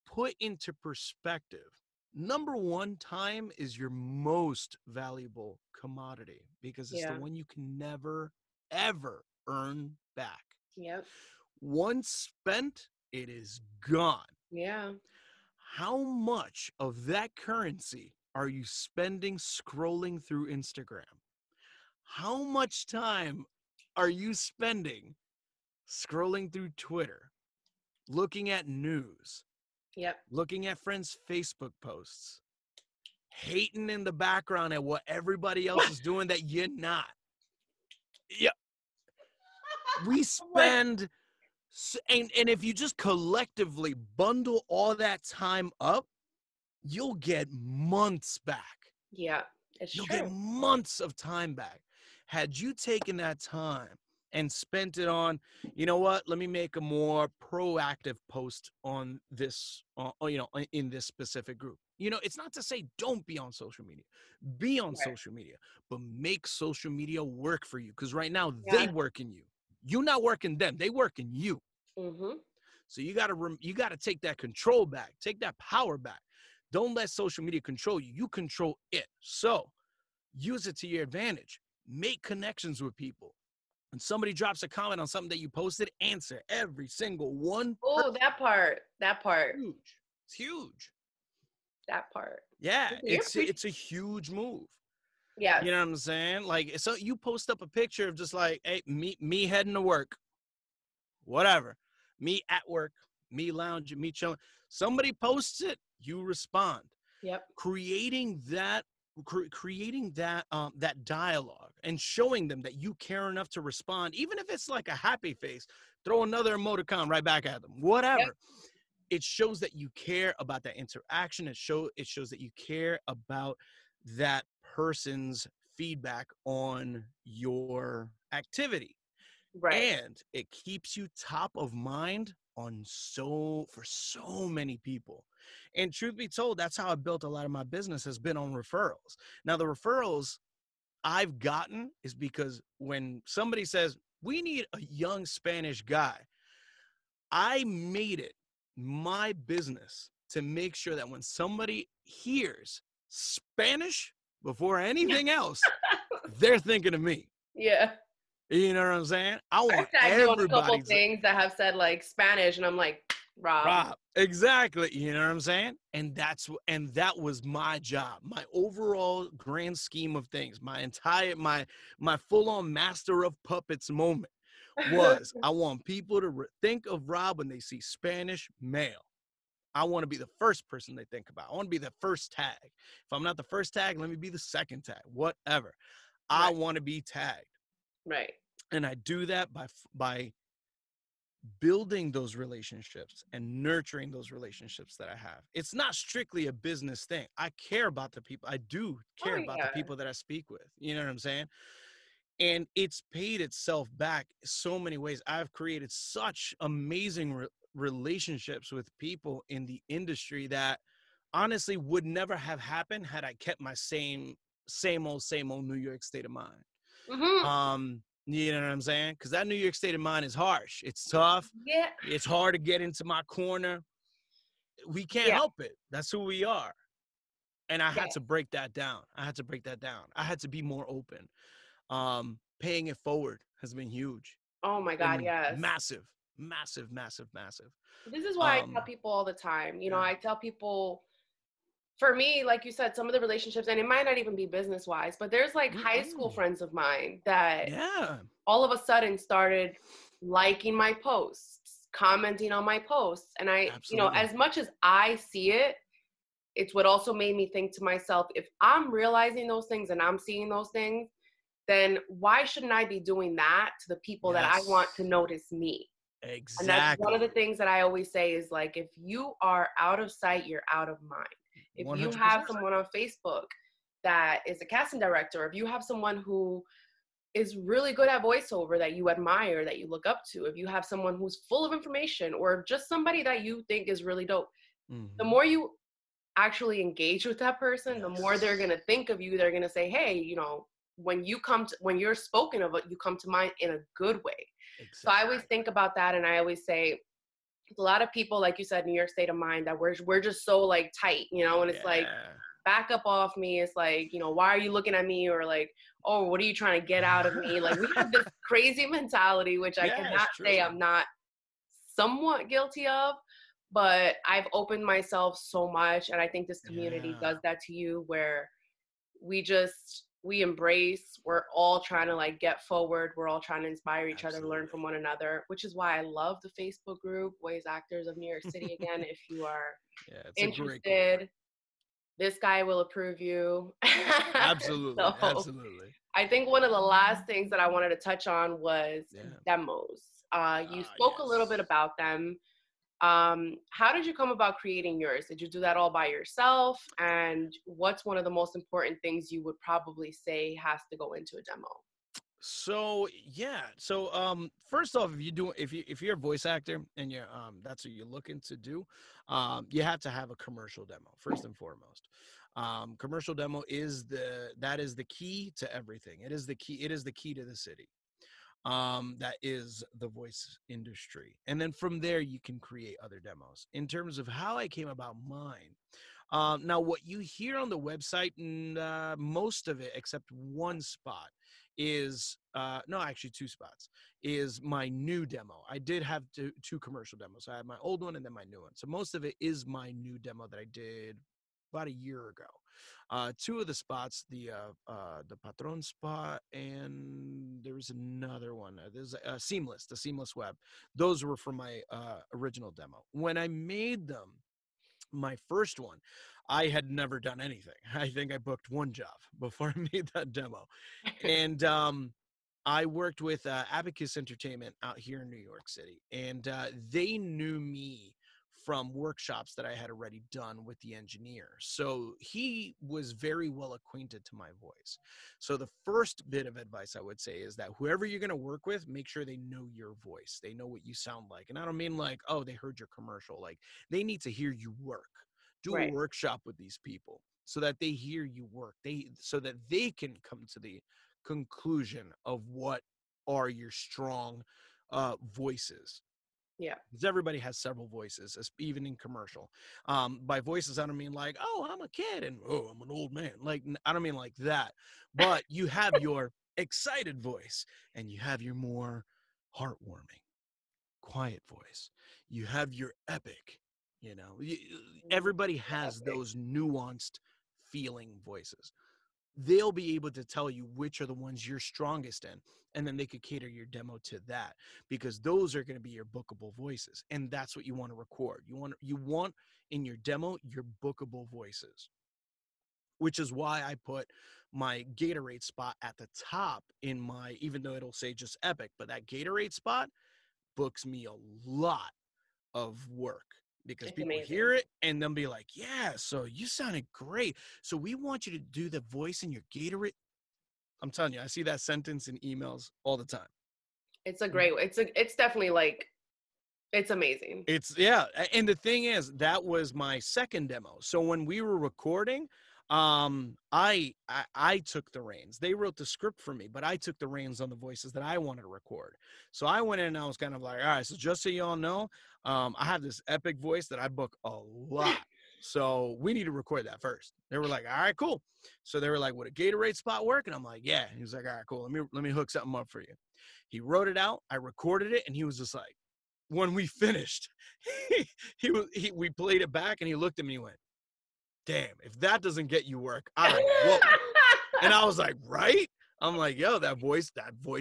put into perspective, number one, time is your most valuable commodity because it's the one you can never, ever earn back. Yep. Once spent, it is gone. Yeah. How much of that currency are you spending scrolling through Instagram? How much time are you spending scrolling through Twitter, looking at news, Yep. looking at friends' Facebook posts, hating in the background at what everybody else is doing that you're not? Yeah. We spend, and if you just collectively bundle all that time up, you'll get months back. Yeah, You'll get months of time back. Had you taken that time and spent it on, you know what, let me make a more proactive post on this, you know, in this specific group. You know, it's not to say don't be on social media. Be on social media, but make social media work for you. Because right now, they work in you. You're not working them. They work in you. Mm-hmm. So you gotta take that control back. Take that power back. Don't let social media control you. You control it. So use it to your advantage. Make connections with people. When somebody drops a comment on something that you posted, answer every single one. Oh, that part. Huge. It's huge. That part. Yeah, it's a huge move. Yeah. You know what I'm saying? Like, so you post up a picture of just like, hey, me heading to work. Whatever. Me at work, me lounging, me chilling. Somebody posts it, you respond. Yep. Creating that that dialogue and showing them that you care enough to respond, even if it's like a happy face, throw another emoticon right back at them, whatever. Yep. It shows that you care about that interaction. It shows that you care about that person's feedback on your activity. Right. And it keeps you top of mind for so many people. And truth be told, that's how I built a lot of my business, has been on referrals. Now, the referrals I've gotten is because when somebody says, we need a young Spanish guy, I made it my business to make sure that when somebody hears Spanish before anything else, they're thinking of me. Yeah. You know what I'm saying? I want everybody. A couple things that have said like Spanish, and I'm like, Rob. Exactly. You know what I'm saying? And that was my job. My overall grand scheme of things, my full-on master of puppets moment was I want people to think of Rob when they see Spanish male. I want to be the first person they think about. I want to be the first tag. If I'm not the first tag, let me be the second tag, whatever. Right. I want to be tagged. Right. And I do that by building those relationships and nurturing those relationships that I have. It's not strictly a business thing. I care about the people. I do care about the people that I speak with. You know what I'm saying? And it's paid itself back so many ways. I've created such amazing relationships with people in the industry that honestly would never have happened had I kept my same old New York state of mind. Mm-hmm. You know what I'm saying? Because that New York state of mind is harsh. It's tough. Yeah. It's hard to get into my corner. We can't help it. That's who we are. And I Yeah. had to break that down. I had to be more open. Paying it forward has been huge. Oh my God, Been yes. massive, massive, massive, massive. This is why I tell Um, people all the time, yeah. I tell people, for me, like you said, some of the relationships, and it might not even be business wise, but there's like high school Mm-mm. friends of mine that Yeah, all of a sudden started liking my posts, commenting on my posts. And absolutely. as much as I see it, it's what also made me think to myself, if I'm realizing those things and I'm seeing those things, then why shouldn't I be doing that to the people that I want to Yes, notice me? And that's one of the exactly. things that I always say is like, if you are out of sight, you're out of mind. If you have 100%. someone on Facebook that is a casting director, if you have someone who is really good at voiceover that you admire, that you look up to, if you have someone who's full of information, or just somebody that you think is really dope, the Hmm. more you actually engage with that person, the more they're Yes, going to think of you. They're going to say, hey, when when you're spoken of, you come to mind in a good way. So I always exactly. think about that. And I always say, a lot of people, like you said, New York state of mind, that we're just so like tight, and it's like, Yeah. back up off me. It's like, why are you looking at me? Or like, oh, what are you trying to get out of me? Like, we have this crazy mentality, which I Yeah, it's cannot say true. I'm not somewhat guilty of, but I've opened myself so much. And I think this community Yeah, does that to you, where we embrace, we're all trying to like get forward, we're all trying to inspire each other, learn absolutely. from one another, which is why I love the Facebook group Voice Actors of New York City. Again, if you are Yeah, it's a great group. interested, this guy will approve you. Absolutely, So absolutely. I think one of the last things that I wanted to touch on was Yeah. demos. You spoke a little bit Yes. about them. How did you come about creating yours? Did you do that all by yourself? And what's one of the most important things you would probably say has to go into a demo? So yeah. So first off, if you're a voice actor and you're that's what you're looking to do, you have to have a commercial demo first and foremost. Commercial demo is the key to everything. It is the key to the city. That is the voice industry. And then from there, you can create other demos. In terms of how I came about mine, now what you hear on the website, and most of it, except one spot, is no, actually two spots, is my new demo. I did have two commercial demos. I had my old one and then my new one. So most of it is my new demo that I did about a year ago. Two of the spots, the Patron spot, and there was another one. There's the Seamless Web. Those were from my original demo. When I made them, my first one, I had never done anything. I think I booked one job before I made that demo, and I worked with Abacus Entertainment out here in New York City, and they knew me from workshops that I had already done with the engineer. So he was very well acquainted to my voice. So the first bit of advice I would say is that whoever you're going to work with, make sure they know your voice. They know what you sound like. And I don't mean like, oh, they heard your commercial. Like, they need to hear you work. Do a Right. workshop with these people so that they hear you work. So that they can come to the conclusion of what are your strong voices, Yeah. because everybody has several voices, even in commercial. By voices, I don't mean like, oh, I'm a kid and oh, I'm an old man. Like, I don't mean like that. But you have your excited voice and you have your more heartwarming, quiet voice. You have your epic, everybody has Epic. those nuanced feeling voices. They'll be able to tell you which are the ones you're strongest in, and then they could cater your demo to that, because those are going to be your bookable voices, and that's what you want to record. You want in your demo your bookable voices, which is why I put my Gatorade spot at the top in my, even though it'll say just epic, but that Gatorade spot books me a lot of work, because It's people amazing. hear it and they'll be like, yeah, so you sounded great. So we want you to do the voice in your Gatorade. I'm telling you, I see that sentence in emails all the time. It's a great, it's definitely like, it's amazing. It's yeah, and the thing is, that was my second demo. So when we were recording, I took the reins. They wrote the script for me, but I took the reins on the voices that I wanted to record. So I went in and I was kind of like, all right, so just so y'all know, I have this epic voice that I book a lot. So we need to record that first. They were like, all right, cool. So they were like, would a Gatorade spot work? And I'm like, yeah. He was like, all right, cool. Let me hook something up for you. He wrote it out. I recorded it, and he was just like, when we finished, we played it back, and he looked at me and went, damn, if that doesn't get you work, I don't know what would. And I was like, right? I'm like, yo, that voice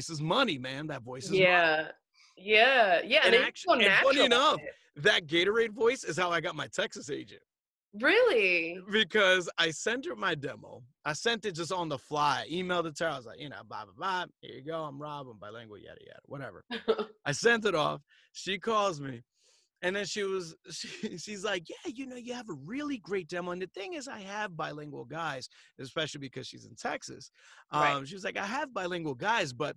is money, man. That voice is money. Yeah. And it's so And natural. funny enough, that Gatorade voice is how I got my Texas agent. Really? Because I sent her my demo. I sent it just on the fly. I emailed it to her. I was like, blah, blah, blah. Here you go. I'm Rob. I'm bilingual, yada, yada, whatever. I sent it off. She calls me. And then she's like, yeah, you have a really great demo. And the thing is, I have bilingual guys, especially because she's in Texas. Right. She was like, I have bilingual guys, but,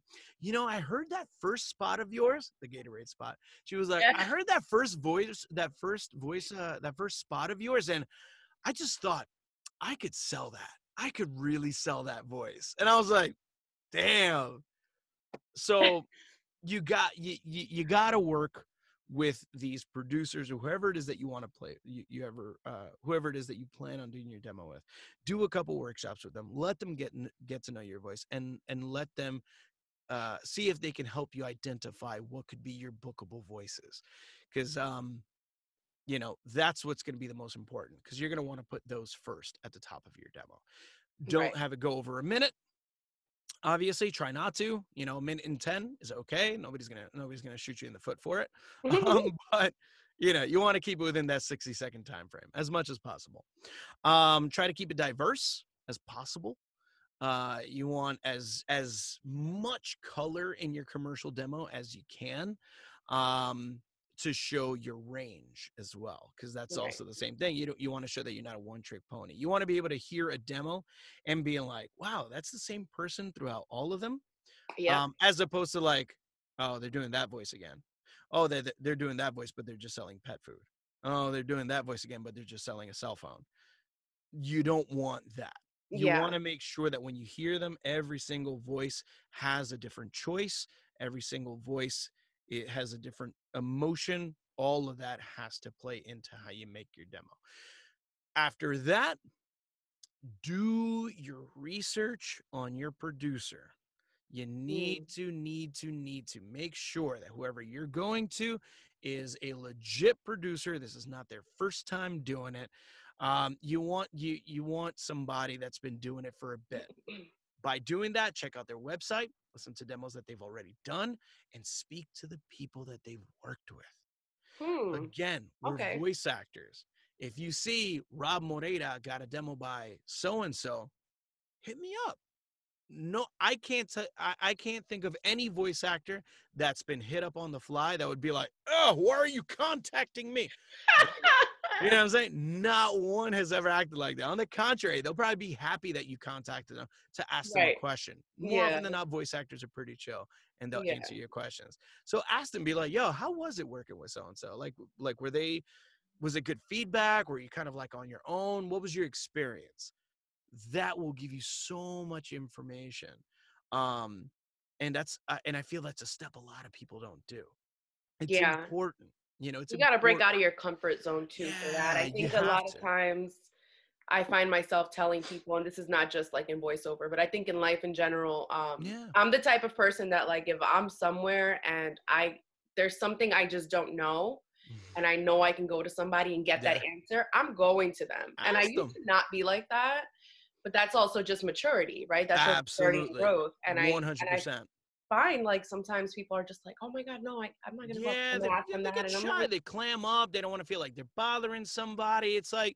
I heard that first spot of yours, the Gatorade spot. She was like, I heard that first spot of yours. And I just thought I could sell that. I could really sell that voice. And I was like, damn. So you got to work with these producers or whoever it is that you want to play, whoever it is that you plan on doing your demo with. Do a couple workshops with them. Let them get to know your voice, and let them see if they can help you identify what could be your bookable voices, because that's what's going to be the most important, because you're going to want to put those first at the top of your demo. Don't have it go over a minute. Obviously, try not to. A minute and 10 is okay. Nobody's gonna shoot you in the foot for it. But you want to keep it within that 60-second time frame as much as possible. Try to keep it diverse as possible. You want as much color in your commercial demo as you can, to show your range as well, because that's also the same thing. You want to show that you're not a one-trick pony. You want to be able to hear a demo and be like, wow, that's the same person throughout all of them. As opposed to like, oh, they're doing that voice again. Oh, they're doing that voice, but they're just selling pet food. Oh, they're doing that voice again, but they're just selling a cell phone. You don't want that. You want to make sure that when you hear them, every single voice has a different choice. Every single voice, it has a different emotion. All of that has to play into how you make your demo. After that, do your research on your producer. You need to make sure that whoever you're going to is a legit producer. This is not their first time doing it. You want somebody that's been doing it for a bit. By doing that, check out their website, listen to demos that they've already done, and speak to the people that they've worked with. Again, we're voice actors. If you see Rob Moreira got a demo by so-and-so, hit me up. No, I can't think of any voice actor that's been hit up on the fly that would be like, oh, why are you contacting me? You know what I'm saying? Not one has ever acted like that. On the contrary, they'll probably be happy that you contacted them to ask them a question. More often than not, voice actors are pretty chill, and they'll answer your questions. So ask them, be like, yo, how was it working with so-and-so? Like was it good feedback? Were you kind of like on your own? What was your experience? That will give you so much information. And I feel that's a step a lot of people don't do. It's important. You got to break out of your comfort zone too for that. I think a lot of times I find myself telling people, and this is not just like in voiceover, but I think in life in general, I'm the type of person that like if I'm somewhere and there's something I just don't know, and I know I can go to somebody and get that answer, I'm going to them. And I used to not be like that, but that's also just maturity, right? That's absolutely growth. And 100%. Fine, like sometimes people are just like, oh my god, no, I'm not gonna go up and ask them that. They get shy, they clam up, they don't want to feel like they're bothering somebody. It's like,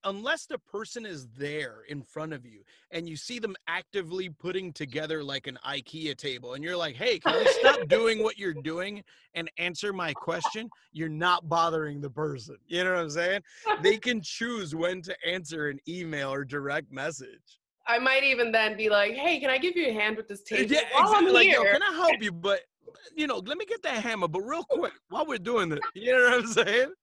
unless the person is there in front of you and you see them actively putting together like an IKEA table and you're like, hey, can you stop doing what you're doing and answer my question? You're not bothering the person. You know what I'm saying? They can choose when to answer an email or direct message. I might even then be like, hey, can I give you a hand with this table? Yeah, exactly. Like, yo, can I help you? But, let me get that hammer, but real quick, while we're doing it, you know what I'm saying?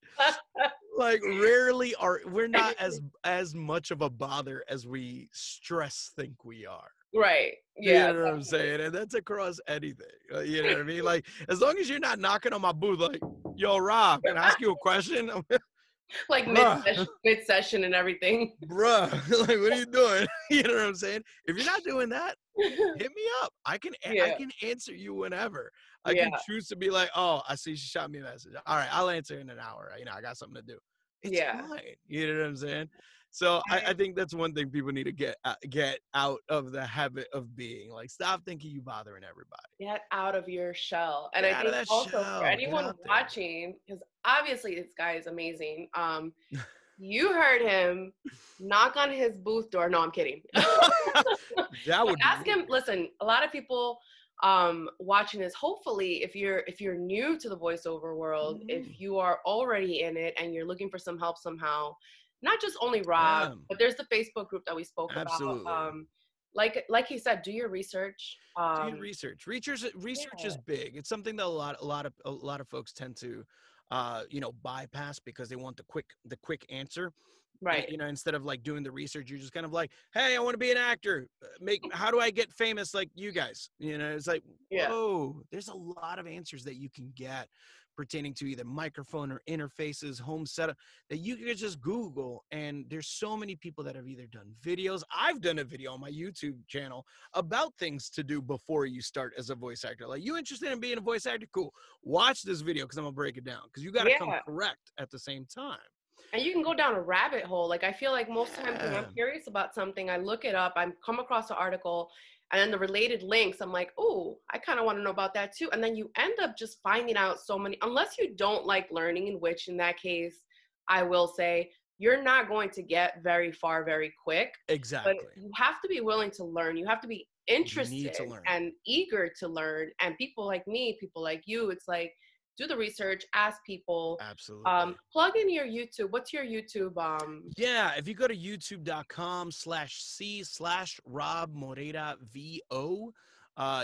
Like, rarely we're not as much of a bother as we think we are. Right. Yeah. You know what I'm saying? And that's across anything. You know what I mean? Like, as long as you're not knocking on my booth, like, yo, Rob, can I ask you a question? Like bruh, mid session and everything. bruh, like, what are you doing? You know what I'm saying? If you're not doing that, hit me up. I Yeah, can answer you whenever. I can yeah, choose to be like, oh, I see she shot me a message. All right, I'll answer in an hour. You know, I got something to do. It's yeah. fine. You know what I'm saying? So I think that's one thing people need to get out of the habit of being like, stop thinking you bothering everybody. Get out of your shell. And Get I out of think that also for shell. Get anyone out there. watching, because obviously this guy is amazing. You heard him knock on his booth door. No, I'm kidding. That But would be ask him, me. listen, a lot of people watching this, hopefully if you're new to the voiceover world, if Mhm. you are already in it and you're looking for some help somehow, not just only Rob, Yeah, but there's the Facebook group that we spoke about. absolutely. Like he said, do your research. Do your research. Research is Yeah, big. It's something that a lot of folks tend to you know, bypass because they want the quick answer. right. You know, instead of like doing the research, you're just kind of like, hey, I want to be an actor. Make How do I get famous like you guys? You know, it's like, Yeah, whoa, there's a lot of answers that you can get pertaining to either microphone or interfaces, home setup that you can just Google. And there's so many people that have either done videos. I've done a video on my YouTube channel about things to do before you start as a voice actor. Like, you interested in being a voice actor? Cool. Watch this video because I'm gonna break it down because you got to come yeah. correct at the same time. And you can go down a rabbit hole. Like I feel like most times when I'm Yeah, curious about something, I look it up, I come across an article, and then the related links, I'm like, oh, I kind of want to know about that too. And then you end up just finding out so many, unless you don't like learning, in which in that case, I will say you're not going to get very far very quick. But exactly. you have to be willing to learn. You have to be You need to interested learn. and eager to learn. And people like me, people like you, it's like do the research, ask people. Absolutely. Plug in your YouTube. What's your YouTube? Yeah, if you go to youtube.com/c/Rob Moreira VO,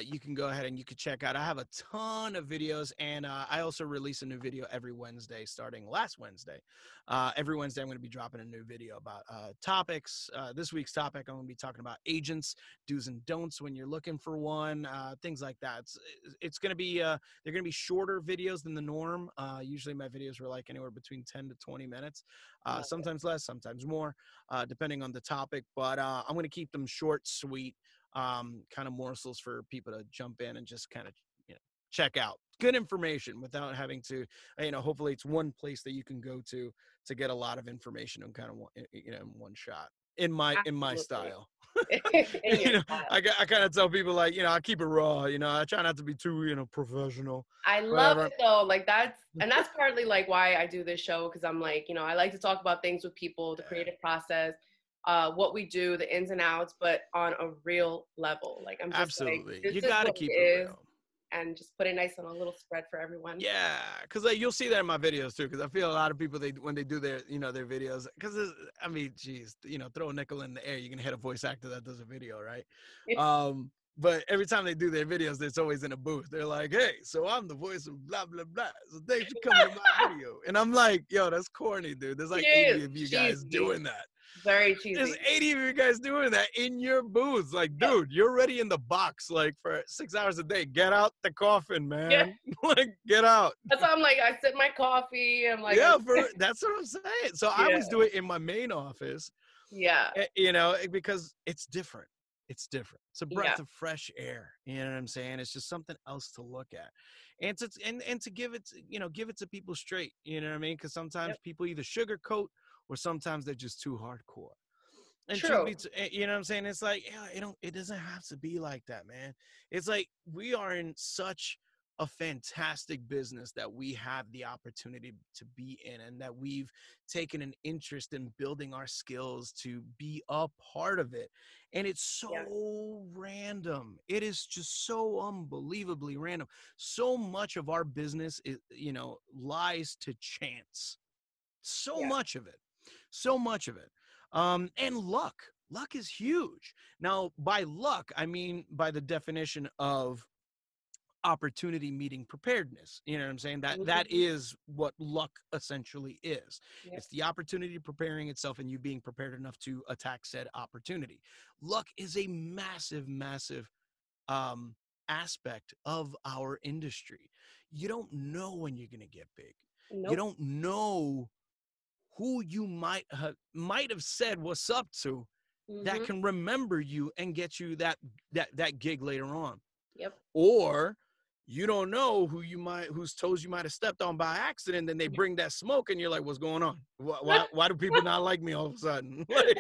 you can go ahead and you can check out. I have a ton of videos, and I also release a new video every Wednesday, starting last Wednesday. Every Wednesday, I'm going to be dropping a new video about topics. This week's topic, I'm going to be talking about agents, do's and don'ts when you're looking for one, things like that. It's going to be they're going to be shorter videos than the norm. Usually, my videos were like anywhere between 10 to 20 minutes. Love it. Sometimes less, sometimes more, depending on the topic. But I'm going to keep them short, sweet, kind of morsels for people to jump in and just kind of, you know, check out good information without having to, you know, hopefully it's one place that you can go to get a lot of information in kind of one, you know, in one shot. In my Absolutely. style. In your You know, style. I kind of tell people like, you know, I keep it raw. You know, I try not to be too, you know, professional, I love whatever. it though. Like that's partly like why I do this show because I'm like, I like to talk about things with people, the creative process, what we do, the ins and outs, but on a real level. Like I'm just like, Absolutely, this you is got to what it keep it is, real. and just put it nice on a little spread for everyone. Yeah, because like you'll see that in my videos too. Because I feel a lot of people, they when they do their, you know, their videos, because I mean, geez, you know, throw a nickel in the air, you can hit a voice actor that does a video, right? But every time they do their videos, it's always in a booth. They're like, "Hey, so I'm the voice of blah blah blah. So thanks for coming to my video." And I'm like, "Yo, that's corny, dude. There's like It 80 is of you guys cheesy, doing that. very There's cheesy. 80 of you guys doing that in your booth. Like, Yep. dude, you're already in the box like for 6 hours a day. Get out the coffin, Yeah. man. Like, get out." That's why I'm like, I sip my coffee. I'm like, Yeah, that's what I'm saying. So I yeah, always do it in my main office, yeah, you know, because it's different. It's different. It's a yeah, breath of fresh air. You know what I'm saying? It's just something else to look at, and to give it, you know, give it to people straight. You know what I mean? Because sometimes yep. people either sugarcoat or sometimes they're just too hardcore. And truth True. be, you know what I'm saying? It's like, yeah, it doesn't have to be like that, man. It's like we are in such a fantastic business that we have the opportunity to be in, and that we've taken an interest in building our skills to be a part of it. And it's Yeah, so random. It is just so unbelievably random. So much of our business is, you know, lies to chance. So yeah, much of it. So much of it. And luck. Luck is huge. Now, by luck, I mean by the definition of opportunity meeting preparedness. You know what I'm saying? That mhm, is what luck essentially is. yep, It's the opportunity preparing itself and you being prepared enough to attack said opportunity. Luck is a massive, massive um, aspect of our industry. You don't know when you're going to get big. You nope, don't know who you might have said what's up to that Mm-hmm. can remember you and get you that gig later on. Yep. Or you don't know whose toes you might have stepped on by accident, and they bring that smoke and you're like, what's going on? Why do people not like me all of a sudden? Like,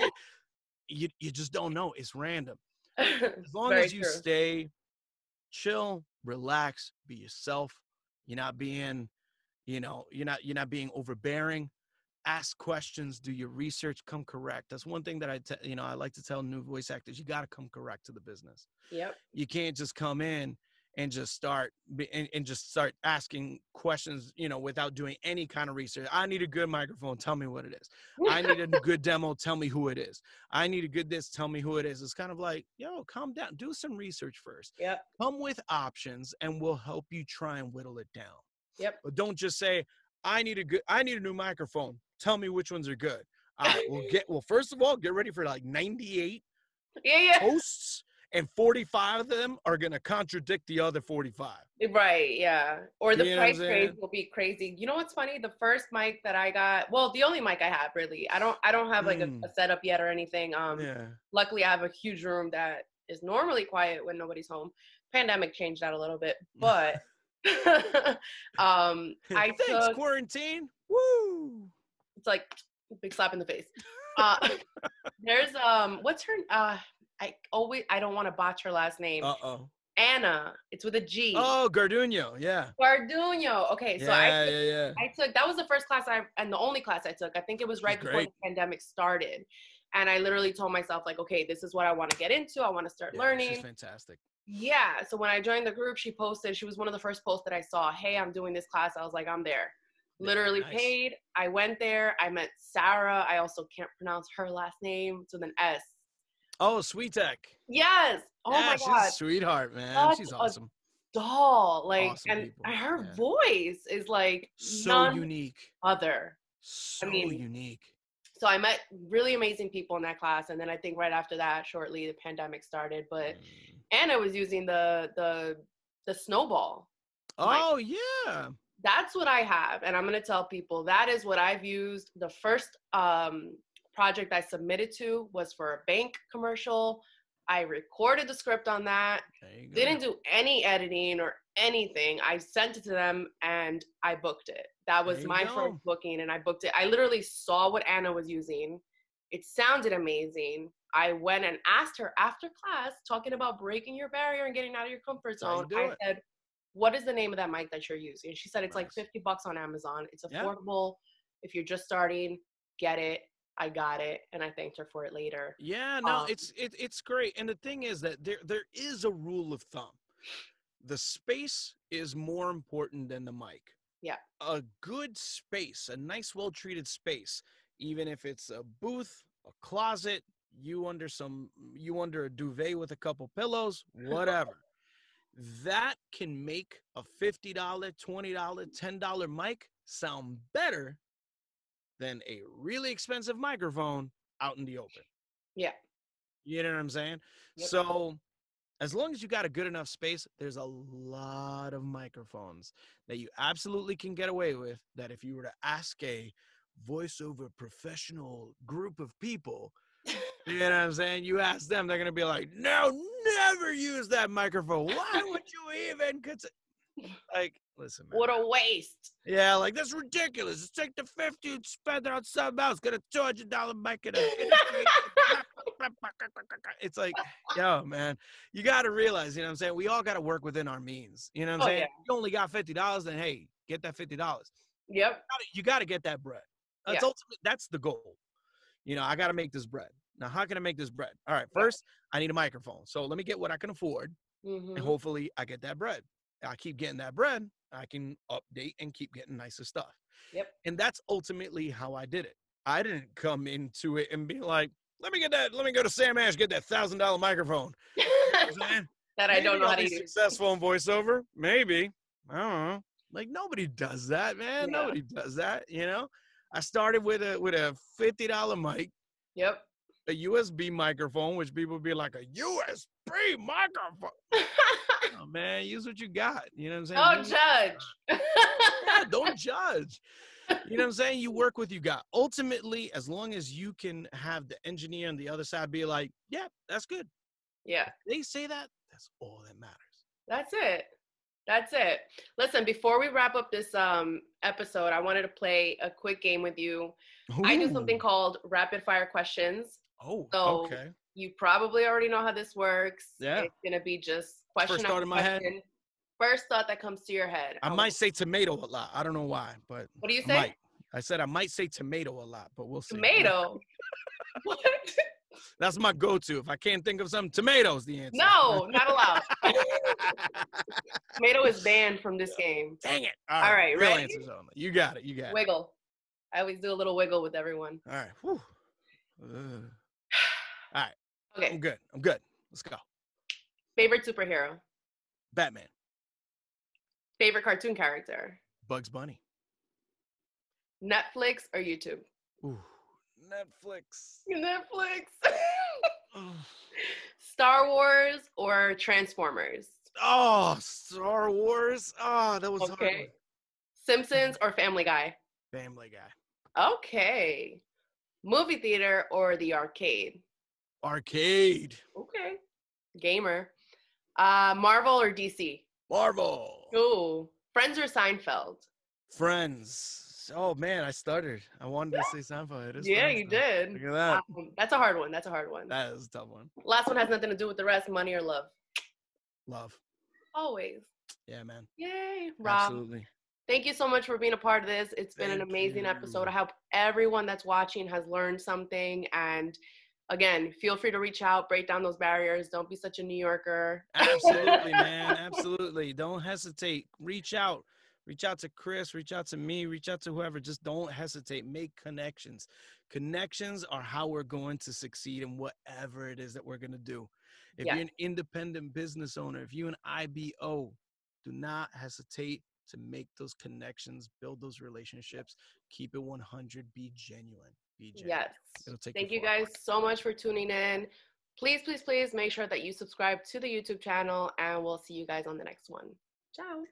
you just don't know. It's random. As long Very as you true. stay chill, relax, be yourself, you're not being, you're not being overbearing. Ask questions, do your research, come correct. That's one thing that I like to tell new voice actors. You got to come correct to the business. Yep. You can't just come in and just start asking questions, without doing any kind of research. I need a good microphone. Tell me what it is. I need a good demo. Tell me who it is. I need a good this. Tell me who it is. It's kind of like, calm down. Do some research first. Yep. Come with options, and we'll help you try and whittle it down. Yep. But don't just say, I need a new microphone. Tell me which ones are good. All right, well, first of all, get ready for like 98 Yeah. posts, and 45 of them are going to contradict the other 45. Right, yeah. Or the You know what I'm price range saying? will be crazy. You know what's funny? The first mic that I got, well, the only mic I have really. I don't have like a setup yet or anything. Yeah. Luckily I have a huge room that is normally quiet when nobody's home. Pandemic changed that a little bit, but I Thanks, took, quarantine. Woo! it's like a big slap in the face. There's what's her I don't want to botch her last name. Uh-oh. Anna. It's with a G. Oh, Garduño. Yeah. Garduño. Okay, so Yeah. I took that was the first class and the only class I took. I think it was right before the pandemic started. And I literally told myself, like, okay, this is what I want to get into. I want to start learning. She's fantastic. Yeah. So when I joined the group, she posted, she was one of the first posts that I saw, hey, I'm doing this class. I was like, I'm there. Literally paid. I went there. I met Sarah. I also can't pronounce her last name. So then S. Oh, Sweetek. Yes. Oh my God. She's a sweetheart, man. She's awesome. Doll. Like, awesome and people. her voice is like so unique. Other. So unique. So I met really amazing people in that class. And then I think right after that, shortly, the pandemic started. But Anna was using the snowball. Oh, yeah. That's what I have. And I'm going to tell people that is what I've used. The first project I submitted to was for a bank commercial. I recorded the script on that. Didn't do any editing or anything. I sent it to them and I booked it. That was my first booking and I booked it. I literally saw what Anna was using. It sounded amazing. I went and asked her after class, talking about breaking your barrier and getting out of your comfort zone. I said, what is the name of that mic that you're using? And she said, it's like $50 on Amazon. It's affordable. If you're just starting, get it. I got it. And I thanked her for it later. Yeah, no, it's great. And the thing is that there is a rule of thumb. The space is more important than the mic. Yeah. A good space, a nice, well-treated space, even if it's a booth, a closet, you under a duvet with a couple pillows, whatever. That can make a $50, $20, $10 mic sound better than a really expensive microphone out in the open. Yeah. You know what I'm saying? Yep. So as long as you got a good enough space, there's a lot of microphones that you absolutely can get away with, that if you were to ask a voiceover professional group of people, you know what I'm saying? You ask them, they're going to be like, no, never use that microphone. Why would you even consider? Like, listen, man. What a waste. Yeah, like, that's ridiculous. Let's take the 50 and spend it on something else. Get a $200 mic and it's like, yo, man, you got to realize, you know what I'm saying? We all got to work within our means. You know what I'm saying? Yeah. If you only got $50, then, hey, get that $50. Yep. You got to get that bread. That's ultimate. That's the goal. You know, I got to make this bread. Now, how can I make this bread? All right, first, I need a microphone. So let me get what I can afford, and hopefully I get that bread. I keep getting that bread, I can update and keep getting nicer stuff. Yep. And that's ultimately how I did it. I didn't come into it and be like, let me go to Sam Ash, get that $1,000 microphone. You know that I don't know how to use. Successful in voiceover? Maybe. I don't know. Like, nobody does that, man. Yeah. Nobody does that, you know? I started with a $50 mic. Yep. a USB microphone, which people be like, a USB microphone. Oh, man, use what you got. You know what I'm saying? Don't judge. Yeah, don't judge. You know what I'm saying? You work with you got. Ultimately, as long as you can have the engineer on the other side be like, yeah, that's good. Yeah. If they say that, that's all that matters. That's it. That's it. Listen, before we wrap up this episode, I wanted to play a quick game with you. I do something called rapid fire questions. Oh, so okay. You probably already know how this works. Yeah. It's going to be just question First thought after in my head. question. First thought that comes to your head. I might say tomato a lot. I don't know why, but what do you I say? might. I said I might say tomato a lot, but we'll see. Tomato? What? That's my go-to. If I can't think of something, tomato's the answer. No, not allowed. Tomato is banned from this game. Dang it. All right, real ready? answers only. You got it. You got it. Wiggle. I always do a little wiggle with everyone. All right. Whew. All right. Okay. I'm good. I'm good. Let's go. Favorite superhero? Batman. Favorite cartoon character? Bugs Bunny. Netflix or YouTube? Ooh, Netflix. Netflix. Star Wars or Transformers? Oh, Star Wars. Oh, that was hard. Okay. Simpsons or Family Guy? Family Guy. Okay. Movie theater or the arcade? Arcade. Okay. Gamer. Marvel or DC? Marvel. Ooh. Friends or Seinfeld? Friends. Oh, man, I stuttered. I wanted to say Seinfeld. It is Yeah, Friends, you though. did. Look at that. That's a hard one. That's a hard one. That is a tough one. Last one has nothing to do with the rest. Money or love? Love. Always. Yeah, man. Yay, Rob. Absolutely. Thank you so much for being a part of this. It's been an amazing episode. I hope everyone that's watching has learned something. And again, feel free to reach out, break down those barriers. Don't be such a New Yorker. Absolutely, man. Absolutely. Don't hesitate. Reach out. Reach out to Kris. Reach out to me. Reach out to whoever. Just don't hesitate. Make connections. Connections are how we're going to succeed in whatever it is that we're going to do. If you're an independent business owner, if you're an IBO, do not hesitate to make those connections, build those relationships, keep it 100, be genuine. Be genuine. Yes. It'll take Thank you guys so much for tuning in. Please, please, please make sure that you subscribe to the YouTube channel, and we'll see you guys on the next one. Ciao.